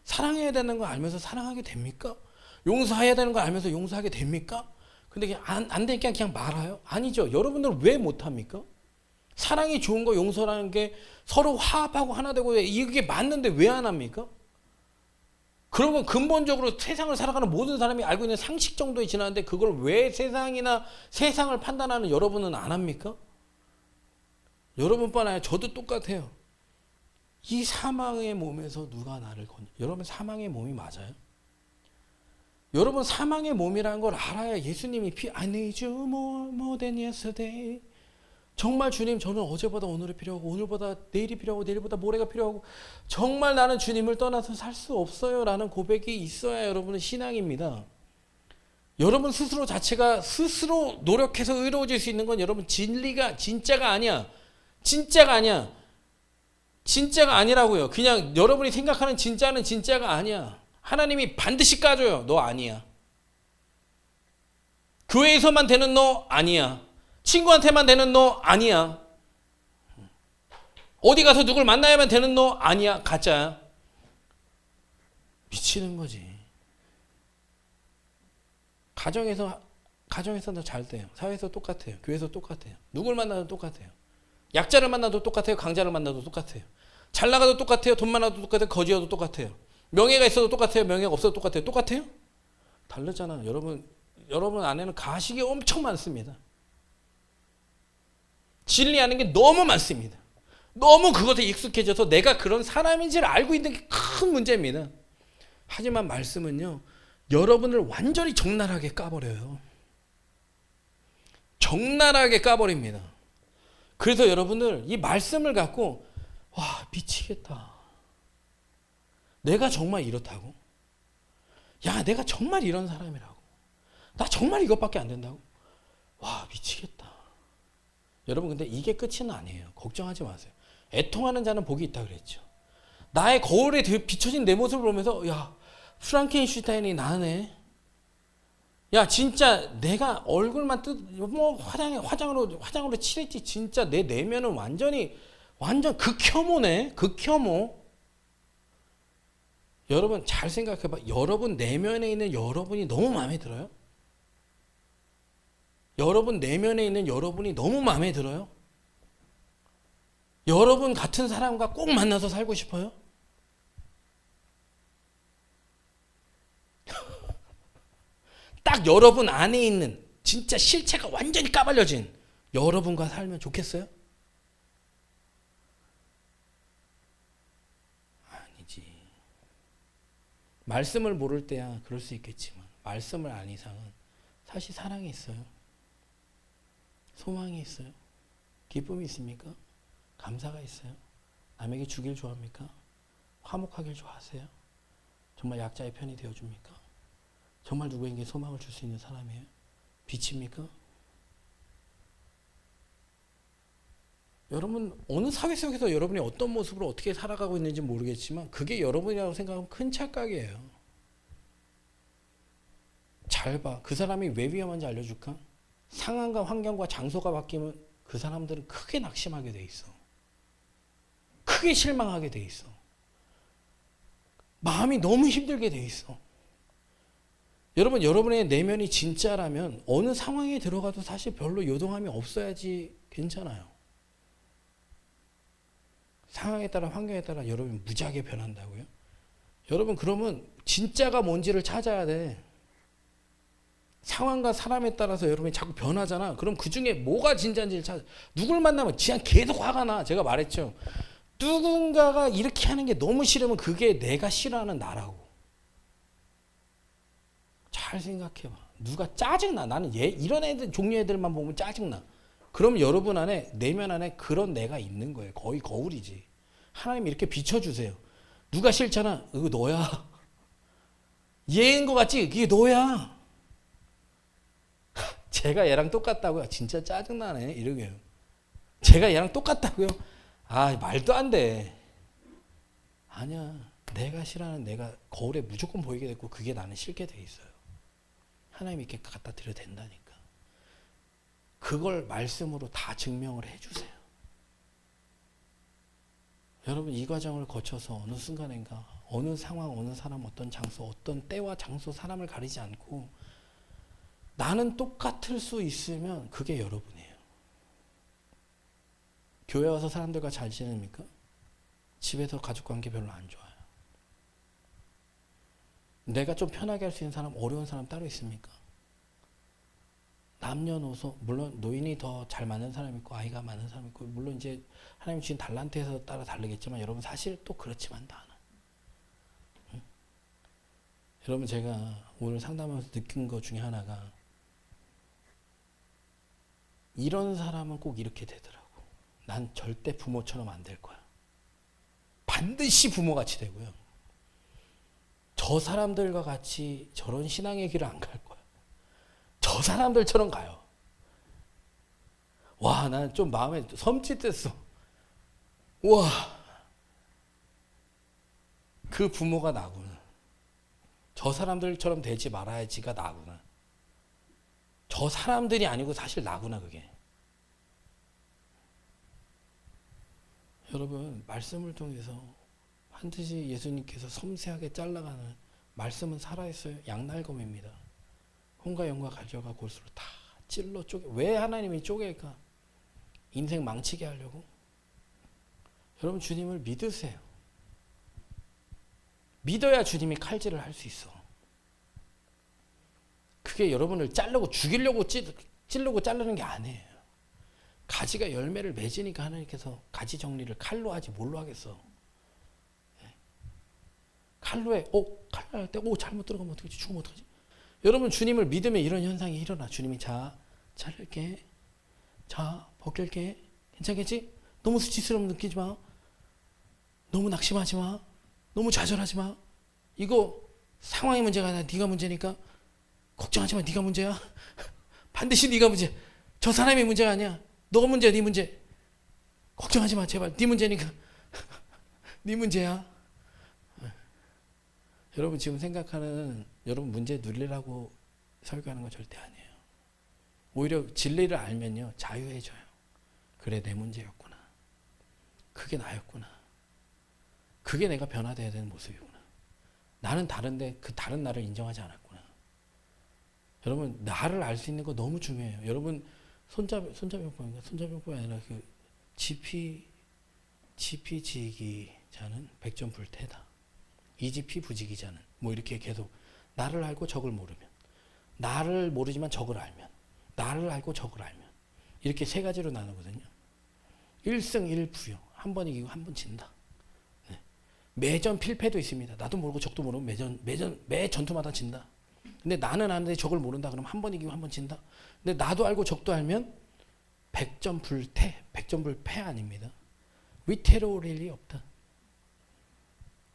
사랑해야 되는 거 알면서 사랑하게 됩니까? 용서해야 되는 거 알면서 용서하게 됩니까? 근데 그냥 안 되니까 그냥 말아요? 아니죠. 여러분들은 왜 못합니까? 사랑이 좋은 거, 용서라는 게 서로 화합하고 하나 되고 이게 맞는데 왜 안 합니까? 그런 건 근본적으로 세상을 살아가는 모든 사람이 알고 있는 상식 정도에 지나는데 그걸 왜 세상을 판단하는 여러분은 안 합니까? 여러분뿐 아니라 저도 똑같아요. 이 사망의 몸에서 누가 나를 건져? 여러분 사망의 몸이 맞아요? 여러분 사망의 몸이라는 걸 알아야 예수님이 I need you more than yesterday. 정말 주님 저는 어제보다 오늘이 필요하고 오늘보다 내일이 필요하고 내일보다 모레가 필요하고 정말 나는 주님을 떠나서 살 수 없어요 라는 고백이 있어야 여러분은 신앙입니다. 여러분 스스로 자체가 스스로 노력해서 의로워질 수 있는 건 여러분 진리가 진짜가 아니야. 진짜가 아니야. 진짜가 아니라고요. 그냥 여러분이 생각하는 진짜는 진짜가 아니야. 하나님이 반드시 까줘요. 너 아니야. 교회에서만 되는 너 아니야. 친구한테만 되는 너 아니야. 어디 가서 누굴 만나야만 되는 너 아니야. 가짜야. 미치는 거지. 가정에서 너 잘 돼요. 사회에서 똑같아요. 교회에서 똑같아요. 누굴 만나도 똑같아요. 약자를 만나도 똑같아요. 강자를 만나도 똑같아요. 잘 나가도 똑같아요. 돈 많아도 똑같아요. 거지여도 똑같아요. 명예가 있어도 똑같아요. 명예가 없어도 똑같아요. 똑같아요? 다르잖아. 여러분 안에는 가식이 엄청 많습니다. 진리 아는 게 너무 많습니다. 너무 그것에 익숙해져서 내가 그런 사람인지를 알고 있는 게 큰 문제입니다. 하지만 말씀은요. 여러분을 완전히 적나라하게 까버려요. 적나라하게 까버립니다. 그래서 여러분들 이 말씀을 갖고 와 미치겠다. 내가 정말 이렇다고? 야 내가 정말 이런 사람이라고? 나 정말 이것밖에 안 된다고? 와 미치겠다. 여러분 근데 이게 끝은 아니에요. 걱정하지 마세요. 애통하는 자는 복이 있다 그랬죠. 나의 거울에 비춰진 내 모습을 보면서 야 프랑켄슈타인이 나네. 야 진짜 내가 얼굴만 화장으로 칠했지 진짜 내 내면은 완전 극혐오네. 극혐오. 여러분 잘 생각해봐. 여러분 내면에 있는 여러분이 너무 마음에 들어요? 여러분 내면에 있는 여러분이 너무 마음에 들어요? 여러분 같은 사람과 꼭 만나서 살고 싶어요? 딱 여러분 안에 있는 진짜 실체가 완전히 까발려진 여러분과 살면 좋겠어요? 아니지. 말씀을 모를 때야 그럴 수 있겠지만 말씀을 안 이상은 사실 사랑이 있어요. 소망이 있어요. 기쁨이 있습니까? 감사가 있어요. 남에게 주길 좋아합니까? 화목하길 좋아하세요? 정말 약자의 편이 되어줍니까? 정말 누구에게 소망을 줄 수 있는 사람이에요? 빛입니까? 여러분 어느 사회 속에서 여러분이 어떤 모습으로 어떻게 살아가고 있는지 모르겠지만 그게 여러분이라고 생각하면 큰 착각이에요. 잘 봐. 그 사람이 왜 위험한지 알려줄까? 상황과 환경과 장소가 바뀌면 그 사람들은 크게 낙심하게 돼 있어. 크게 실망하게 돼 있어. 마음이 너무 힘들게 돼 있어. 여러분 여러분의 내면이 진짜라면 어느 상황에 들어가도 사실 별로 요동함이 없어야지 괜찮아요. 상황에 따라 환경에 따라 여러분 무지하게 변한다고요? 여러분 그러면 진짜가 뭔지를 찾아야 돼. 상황과 사람에 따라서 여러분이 자꾸 변하잖아. 그럼 그 중에 뭐가 진짜인지를 찾아. 누굴 만나면 그냥 계속 화가 나. 제가 말했죠. 누군가가 이렇게 하는 게 너무 싫으면 그게 내가 싫어하는 나라고. 잘 생각해봐. 누가 짜증나. 나는 이런 애들 종류 애들만 보면 짜증나. 그럼 여러분 안에 내면 안에 그런 내가 있는 거예요. 거의 거울이지. 하나님 이렇게 비춰주세요. 누가 싫잖아. 이거 너야. 얘인 것 같지? 그게 너야. 제가 얘랑 똑같다고요? 진짜 짜증나네. 이러게요. 제가 얘랑 똑같다고요? 아 말도 안 돼. 아니야. 내가 싫어하는 내가 거울에 무조건 보이게 됐고 그게 나는 싫게 돼 있어요. 하나님 이렇게 갖다 드려도 된다니까. 그걸 말씀으로 다 증명을 해주세요. 여러분 이 과정을 거쳐서 어느 순간인가 어느 상황 어느 사람 어떤 장소 어떤 때와 장소 사람을 가리지 않고 나는 똑같을 수 있으면 그게 여러분이에요. 교회 와서 사람들과 잘 지냅니까? 집에서 가족관계 별로 안 좋아요. 내가 좀 편하게 할 수 있는 사람, 어려운 사람 따로 있습니까? 남녀노소 물론 노인이 더 잘 맞는 사람이 있고 아이가 많은 사람이 있고 물론 이제 하나님 주신 달란트에서 따라 다르겠지만 여러분 사실 또 그렇지만도 않아. 응? 여러분 제가 오늘 상담하면서 느낀 것 중에 하나가 이런 사람은 꼭 이렇게 되더라고. 난 절대 부모처럼 안 될 거야. 반드시 부모같이 되고요. 저 사람들과 같이 저런 신앙의 길을 안 갈 거야. 저 사람들처럼 가요. 와, 난 좀 마음에 섬찟했어. 와, 그 부모가 나구나. 저 사람들처럼 되지 말아야지가 나구나. 저 사람들이 아니고 사실 나구나 그게. 여러분 말씀을 통해서 반드시 예수님께서 섬세하게 잘라가는 말씀은 살아있어요. 양날검입니다. 혼과 영과 가져가 골수로 다 찔러 쪼개. 왜 하나님이 쪼갤까? 인생 망치게 하려고. 여러분 주님을 믿으세요. 믿어야 주님이 칼질을 할 수 있어. 그게 여러분을 자르고 죽이려고 찌르고 자르는 게 아니에요. 가지가 열매를 맺으니까 하나님께서 가지 정리를 칼로 하지 뭘로 하겠어. 칼로 해. 칼로 할 때 잘못 들어가면 어떡하지? 죽으면 어떡하지? 여러분 주님을 믿으면 이런 현상이 일어나. 주님이 자 자를게. 자 벗길게. 괜찮겠지? 너무 수치스러움 느끼지 마. 너무 낙심하지 마. 너무 좌절하지 마. 이거 상황이 문제가 아니라 네가 문제니까 걱정하지 마. 네가 문제야. 반드시 네가 문제. 저 사람이 문제가 아니야. 너가 문제야. 네 문제. 걱정하지 마. 제발. 네 문제니까. 네 문제야. 여러분 지금 생각하는 여러분 문제 누리라고 설교하는 건 절대 아니에요. 오히려 진리를 알면요. 자유해져요. 그래 내 문제였구나. 그게 나였구나. 그게 내가 변화돼야 되는 모습이구나. 나는 다른데 그 다른 나를 인정하지 않았구나. 여러분 나를 알 수 있는 거 너무 중요해요. 여러분 손자병법이 아니라 그 지피지기자는 백전불태다. 이지피부지기자는 뭐 이렇게 계속 나를 알고 적을 모르면, 나를 모르지만 적을 알면, 나를 알고 적을 알면 이렇게 세 가지로 나누거든요. 1승 1부요. 한 번 이기고 한 번 진다. 네. 매전 필패도 있습니다. 나도 모르고 적도 모르고 매 전투마다 진다. 근데 나는 아는데 적을 모른다 그러면 한 번 이기고 한 번 진다. 근데 나도 알고 적도 알면 백전불태, 백전불패 아닙니다. 위태로울 일이 없다.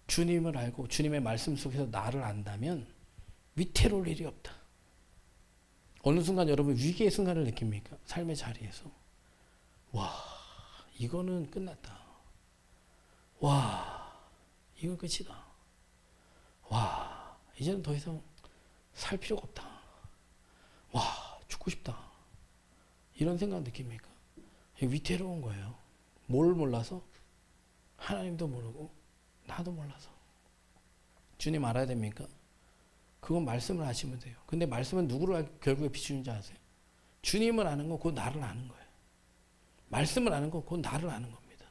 주님을 알고 주님의 말씀 속에서 나를 안다면 위태로울 일이 없다. 어느 순간 여러분 위기의 순간을 느낍니까? 삶의 자리에서. 와, 이거는 끝났다. 와, 이건 끝이다. 와, 이제는 더 이상 살 필요가 없다. 와, 죽고 싶다. 이런 생각 느낍니까? 위태로운 거예요. 뭘 몰라서? 하나님도 모르고 나도 몰라서. 주님 알아야 됩니까? 그건 말씀을 아시면 돼요. 근데 말씀은 누구를 결국에 비추는지 아세요? 주님을 아는 건 곧 나를 아는 거예요. 말씀을 아는 건 곧 나를 아는 겁니다.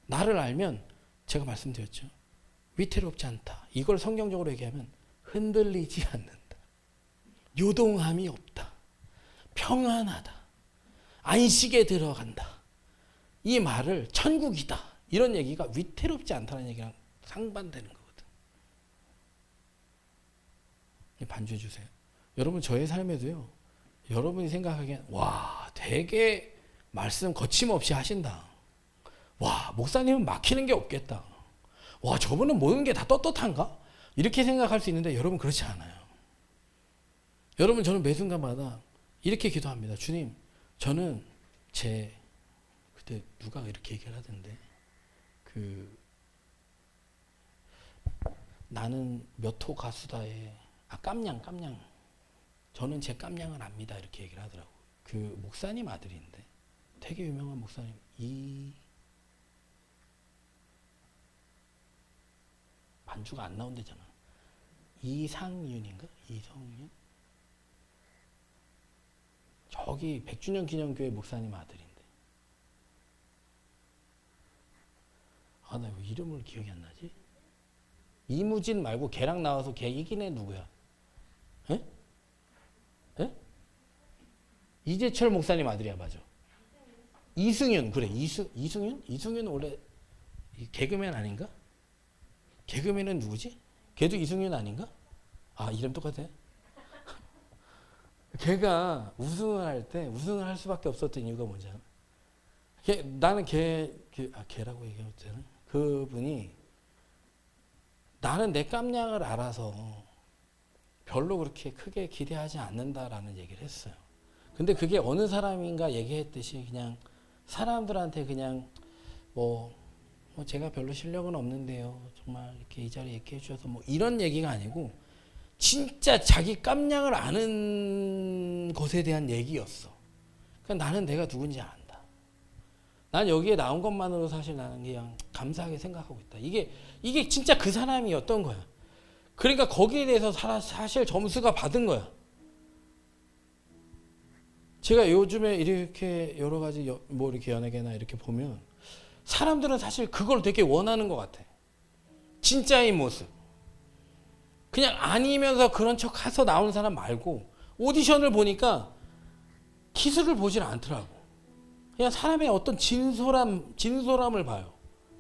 나를 알면 제가 말씀드렸죠. 위태롭지 않다. 이걸 성경적으로 얘기하면 흔들리지 않는다. 요동함이 없다. 평안하다. 안식에 들어간다. 이 말을 천국이다. 이런 얘기가 위태롭지 않다는 얘기랑 상반되는 거거든. 반주해 주세요. 여러분 저의 삶에도요. 여러분이 생각하기엔 와 되게 말씀 거침없이 하신다. 와 목사님은 막히는 게 없겠다. 와 저분은 모든 게 다 떳떳한가? 이렇게 생각할 수 있는데 여러분 그렇지 않아요. 여러분 저는 매 순간마다 이렇게 기도합니다. 주님 저는 그때 누가 이렇게 얘기를 하던데 나는 몇 호 가수다에 깜냥 저는 제 깜냥을 압니다 이렇게 얘기를 하더라고. 그 목사님 아들인데 되게 유명한 목사님 반주가 안 나온대잖아. 이상윤인가? 이성윤? 저기 100주년 기념교회 목사님 아들인데. 아, 나 왜 이름을 기억이 안 나지? 이무진 말고 걔랑 나와서 걔 이긴 애 누구야? 에? 에? 이재철 목사님 아들이야. 맞아. 이승윤. 그래. 이승윤? 이승윤은 원래 개그맨 아닌가? 개그맨은 누구지? 걔도 이승윤 아닌가? 아, 이름 똑같아. 걔가 우승을 할 수밖에 없었던 이유가 뭔지 알아? 나는 걔라고 얘기해도 되나? 그분이 나는 내 깜냥을 알아서 별로 그렇게 크게 기대하지 않는다라는 얘기를 했어요. 근데 그게 어느 사람인가 얘기했듯이 그냥 사람들한테 그냥 뭐 제가 별로 실력은 없는데요. 정말 이렇게 이 자리에 있게 해주셔서 뭐 이런 얘기가 아니고 진짜 자기 깜냥을 아는 것에 대한 얘기였어. 그러니까 나는 내가 누군지 안다. 난 여기에 나온 것만으로 사실 나는 그냥 감사하게 생각하고 있다. 이게 진짜 그 사람이었던 거야. 그러니까 거기에 대해서 사실 점수가 받은 거야. 제가 요즘에 이렇게 여러 가지 뭐 이렇게 연예계나 이렇게 보면 사람들은 사실 그걸 되게 원하는 것 같아. 진짜의 모습. 그냥 아니면서 그런 척 해서 나오는 사람 말고 오디션을 보니까 기술을 보질 않더라고. 그냥 사람의 어떤 진솔함을 봐요.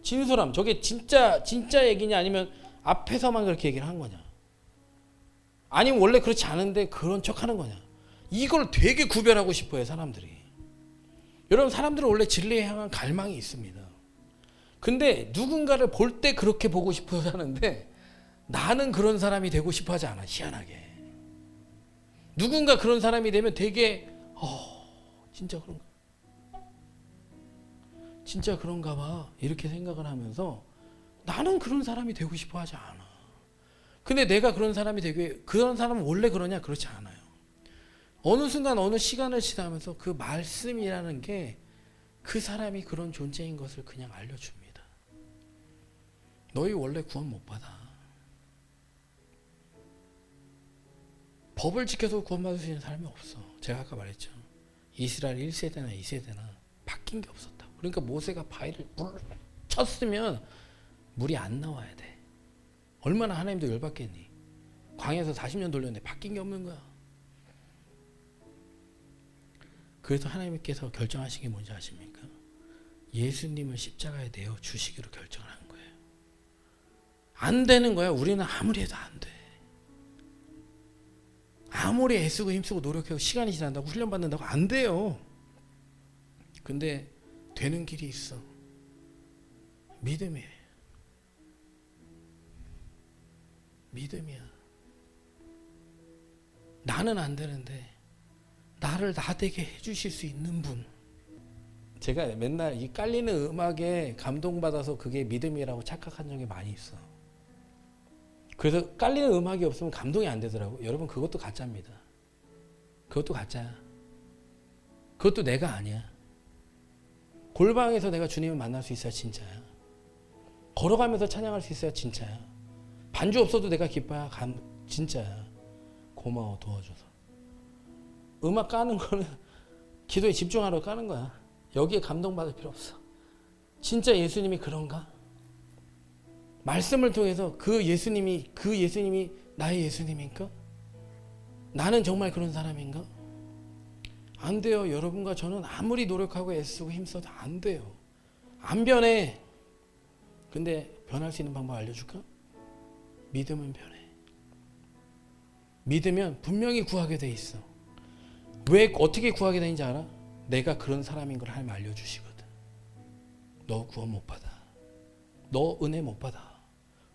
진솔함. 저게 진짜 얘기냐 아니면 앞에서만 그렇게 얘기를 한 거냐. 아니면 원래 그렇지 않은데 그런 척 하는 거냐. 이걸 되게 구별하고 싶어요, 사람들이. 여러분, 사람들은 원래 진리에 향한 갈망이 있습니다. 근데 누군가를 볼 때 그렇게 보고 싶어서 하는데 나는 그런 사람이 되고 싶어 하지 않아, 희한하게. 누군가 그런 사람이 되면 되게 진짜 그런가? 진짜 그런가 봐. 이렇게 생각을 하면서 나는 그런 사람이 되고 싶어 하지 않아. 근데 내가 그런 사람이 그런 사람은 원래 그러냐? 그렇지 않아요. 어느 순간 어느 시간을 지나면서 그 말씀이라는 게 그 사람이 그런 존재인 것을 그냥 알려줍니다. 너희 원래 구원 못 받아. 법을 지켜서 구원받을 수 있는 사람이 없어. 제가 아까 말했죠. 이스라엘 1세대나 2세대나 바뀐 게 없었다고. 그러니까 모세가 바위를 쳤으면 물이 안 나와야 돼. 얼마나 하나님도 열받겠니. 광야에서 40년 돌렸는데 바뀐 게 없는 거야. 그래서 하나님께서 결정하신 게 뭔지 아십니까? 예수님을 십자가에 내어 주시기로 결정을 한 거예요. 안 되는 거야. 우리는 아무리 해도 안 돼. 아무리 애쓰고 힘쓰고 노력하고 시간이 지난다고 훈련받는다고 안 돼요. 근데 되는 길이 있어. 믿음이에요. 믿음이야. 나는 안 되는데 나를 나되게 해주실 수 있는 분. 제가 맨날 이 깔리는 음악에 감동받아서 그게 믿음이라고 착각한 적이 많이 있어. 그래서 깔리는 음악이 없으면 감동이 안 되더라고. 여러분, 그것도 가짜입니다. 그것도 가짜야. 그것도 내가 아니야. 골방에서 내가 주님을 만날 수 있어야 진짜야. 걸어가면서 찬양할 수 있어야 진짜야. 반주 없어도 내가 기뻐야 진짜야. 고마워, 도와줘서. 음악 까는 거는 기도에 집중하러 까는 거야. 여기에 감동받을 필요 없어. 진짜 예수님이 그런가? 말씀을 통해서 그 예수님이 나의 예수님인가? 나는 정말 그런 사람인가? 안 돼요. 여러분과 저는 아무리 노력하고 애쓰고 힘써도 안 돼요. 안 변해. 근데 변할 수 있는 방법 알려줄까? 믿으면 변해. 믿으면 분명히 구하게 돼 있어. 왜 어떻게 구하게 되는지 알아? 내가 그런 사람인 걸 하나님 알려주시거든. 너 구원 못 받아. 너 은혜 못 받아.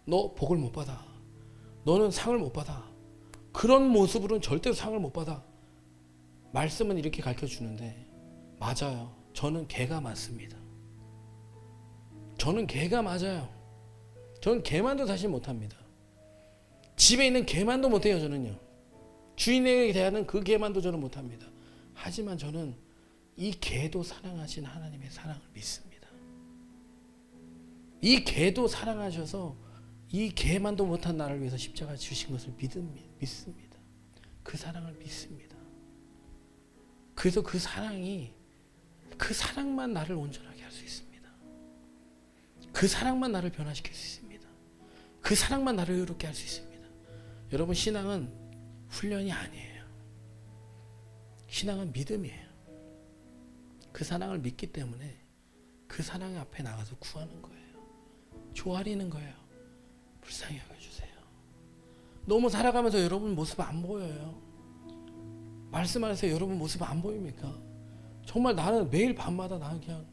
너 복을 못 받아. 너는 상을 못 받아. 그런 모습으로는 절대로 상을 못 받아. 말씀은 이렇게 가르쳐주는데 맞아요. 저는 개가 맞습니다. 저는 개가 맞아요. 저는 개만도 사실 못합니다. 집에 있는 개만도 못해요. 저는요. 주인에게 대하는 그 개만도 저는 못합니다. 하지만 저는 이 개도 사랑하신 하나님의 사랑을 믿습니다. 이 개도 사랑하셔서 이 개만도 못한 나를 위해서 십자가 주신 것을 믿습니다. 그 사랑을 믿습니다. 그래서 그 사랑만 나를 온전하게 할 수 있습니다. 그 사랑만 나를 변화시킬 수 있습니다. 그 사랑만 나를 의롭게 할 수 있습니다. 여러분, 신앙은 훈련이 아니에요. 신앙은 믿음이에요. 그 사랑을 믿기 때문에 그 사랑 앞에 나가서 구하는 거예요. 조아리는 거예요. 불쌍히 여겨주세요. 너무 살아가면서 여러분 모습 안 보여요. 말씀하세요. 여러분 모습 안 보입니까? 정말 나는 매일 밤마다 나는 그냥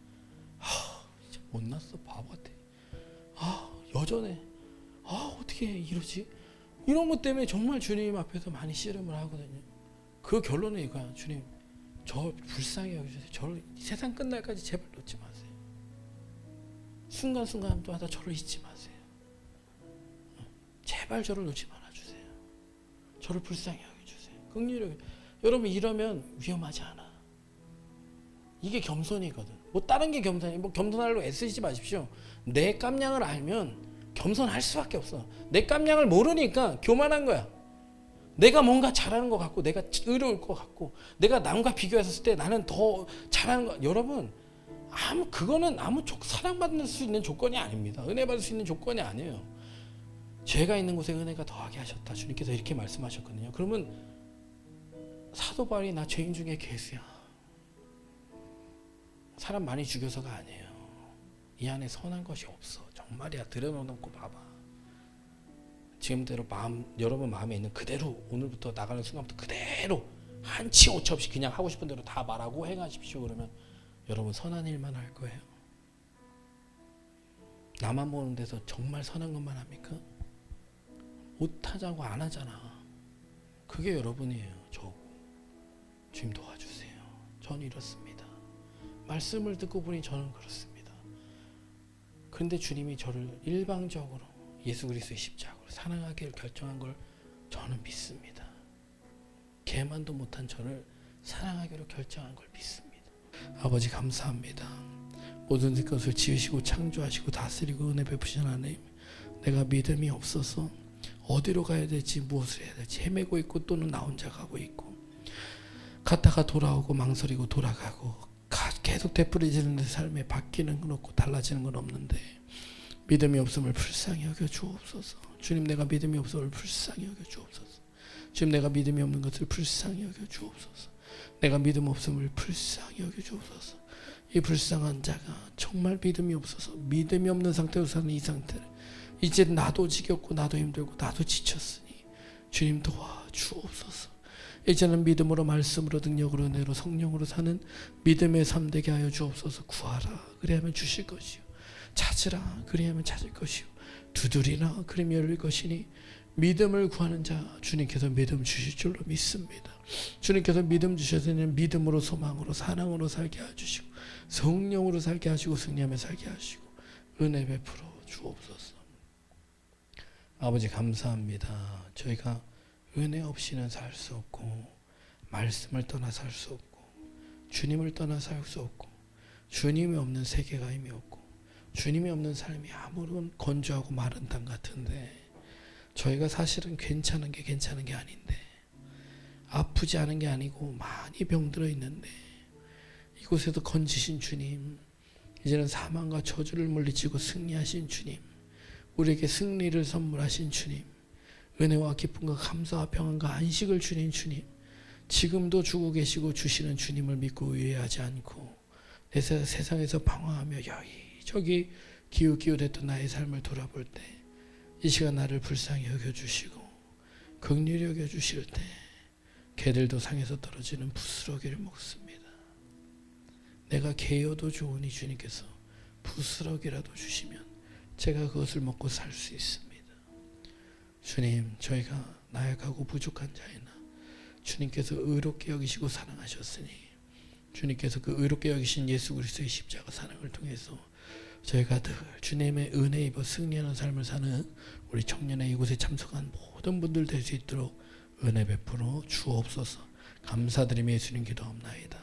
이제 못났어. 바보 같아. 여전해. 어떻게 이러지? 이런 것 때문에 정말 주님 앞에서 많이 씨름을 하거든요. 그 결론은 이거야. 주님, 저 불쌍히 여겨주세요. 저를 세상 끝날까지 제발 놓지 마세요. 순간순간마다 저를 잊지 마세요. 제발 저를 놓지 말아주세요. 저를 불쌍히 여겨주세요. 긍휼히 여러분 이러면 위험하지 않아. 이게 겸손이거든. 뭐 다른 게 겸손이 뭐 겸손하려고 애쓰지 마십시오. 내 깜냥을 알면 겸손할 수밖에 없어. 내 깜냥을 모르니까 교만한 거야. 내가 뭔가 잘하는 것 같고 내가 의로울 것 같고 내가 남과 비교했을 때 나는 더 잘하는 거. 여러분 그거는 사랑받을 수 있는 조건이 아닙니다. 은혜 받을 수 있는 조건이 아니에요. 죄가 있는 곳에 은혜가 더하게 하셨다. 주님께서 이렇게 말씀하셨거든요. 그러면 사도 바울이 나 죄인 중에 괴수야. 사람 많이 죽여서가 아니에요. 이 안에 선한 것이 없어. 정말이야. 들여놓고 봐봐. 지금대로 여러분 마음에 있는 그대로 오늘부터 나가는 순간부터 그대로 한치 오차 없이 그냥 하고 싶은 대로 다 말하고 행하십시오. 그러면 여러분 선한 일만 할 거예요. 나만 보는 데서 정말 선한 것만 합니까? 못하자고 안 하잖아. 그게 여러분이에요. 저고. 주님 도와주세요. 전 이렇습니다. 말씀을 듣고 보니 저는 그렇습니다. 그런데 주님이 저를 일방적으로 예수 그리스도의 십자가로 사랑하기를 결정한 걸 저는 믿습니다. 개만도 못한 저를 사랑하기로 결정한 걸 믿습니다. 아버지 감사합니다. 모든 것을 지으시고 창조하시고 다스리고 은혜 베푸신 하나님, 내가 믿음이 없어서 어디로 가야 될지 무엇을 해야 될지 헤매고 있고 또는 나 혼자 가고 있고 갔다가 돌아오고 망설이고 돌아가고 계속 되풀이지는 내 삶에 바뀌는 건 없고 달라지는 건 없는데 믿음이 없음을 불쌍히 여겨 주옵소서. 주님, 내가 믿음이 없음을 불쌍히 여겨 주옵소서. 주님, 내가 믿음이 없는 것을 불쌍히 여겨 주옵소서. 내가 믿음 없음을 불쌍히 여겨 주옵소서. 이 불쌍한 자가 정말 믿음이 없어서 믿음이 없는 상태로 사는 이 상태를 이제 나도 지겹고 나도 힘들고 나도 지쳤으니 주님 도와주옵소서. 이제는 믿음으로 말씀으로 능력으로 은혜로 성령으로 사는 믿음의 삶 되게 하여 주옵소서. 구하라 그리하면 주실 것이요, 찾으라 그리하면 찾을 것이요, 두드리라 그리하면 열릴 것이니 믿음을 구하는 자 주님께서 믿음 주실 줄로 믿습니다. 주님께서 믿음 주셔서는 믿음으로 소망으로 사랑으로 살게 해주시고 성령으로 살게 하시고 승리하며 살게 하시고 은혜 베풀어 주옵소서. 아버지 감사합니다. 저희가 은혜 없이는 살 수 없고 말씀을 떠나 살 수 없고 주님을 떠나 살 수 없고 주님이 없는 세계가 의미 없고 주님이 없는 삶이 아무런 건조하고 마른 땅 같은데 저희가 사실은 괜찮은 게 아닌데 아프지 않은 게 아니고 많이 병들어 있는데 이곳에도 건지신 주님, 이제는 사망과 저주를 물리치고 승리하신 주님, 우리에게 승리를 선물하신 주님, 은혜와 기쁨과 감사와 평안과 안식을 주신 주님, 지금도 주고 계시고 주시는 주님을 믿고 의뢰하지 않고 내 세상에서 방황하며 여기저기 기웃기웃했던 나의 삶을 돌아볼 때 이 시간 나를 불쌍히 여겨주시고 긍휼히 여겨주실 때 개들도 상에서 떨어지는 부스러기를 먹습니다. 내가 개여도 좋으니 주님께서 부스러기라도 주시면 제가 그것을 먹고 살 수 있습니다. 주님, 저희가 나약하고 부족한 자이나 주님께서 의롭게 여기시고 사랑하셨으니 주님께서 그 의롭게 여기신 예수 그리스도의 십자가 사랑을 통해서 저희가 늘 주님의 은혜 입어 승리하는 삶을 사는 우리 청년의 이곳에 참석한 모든 분들 될 수 있도록 은혜 베풀어 주옵소서. 감사드리며 예수님 기도합나이다.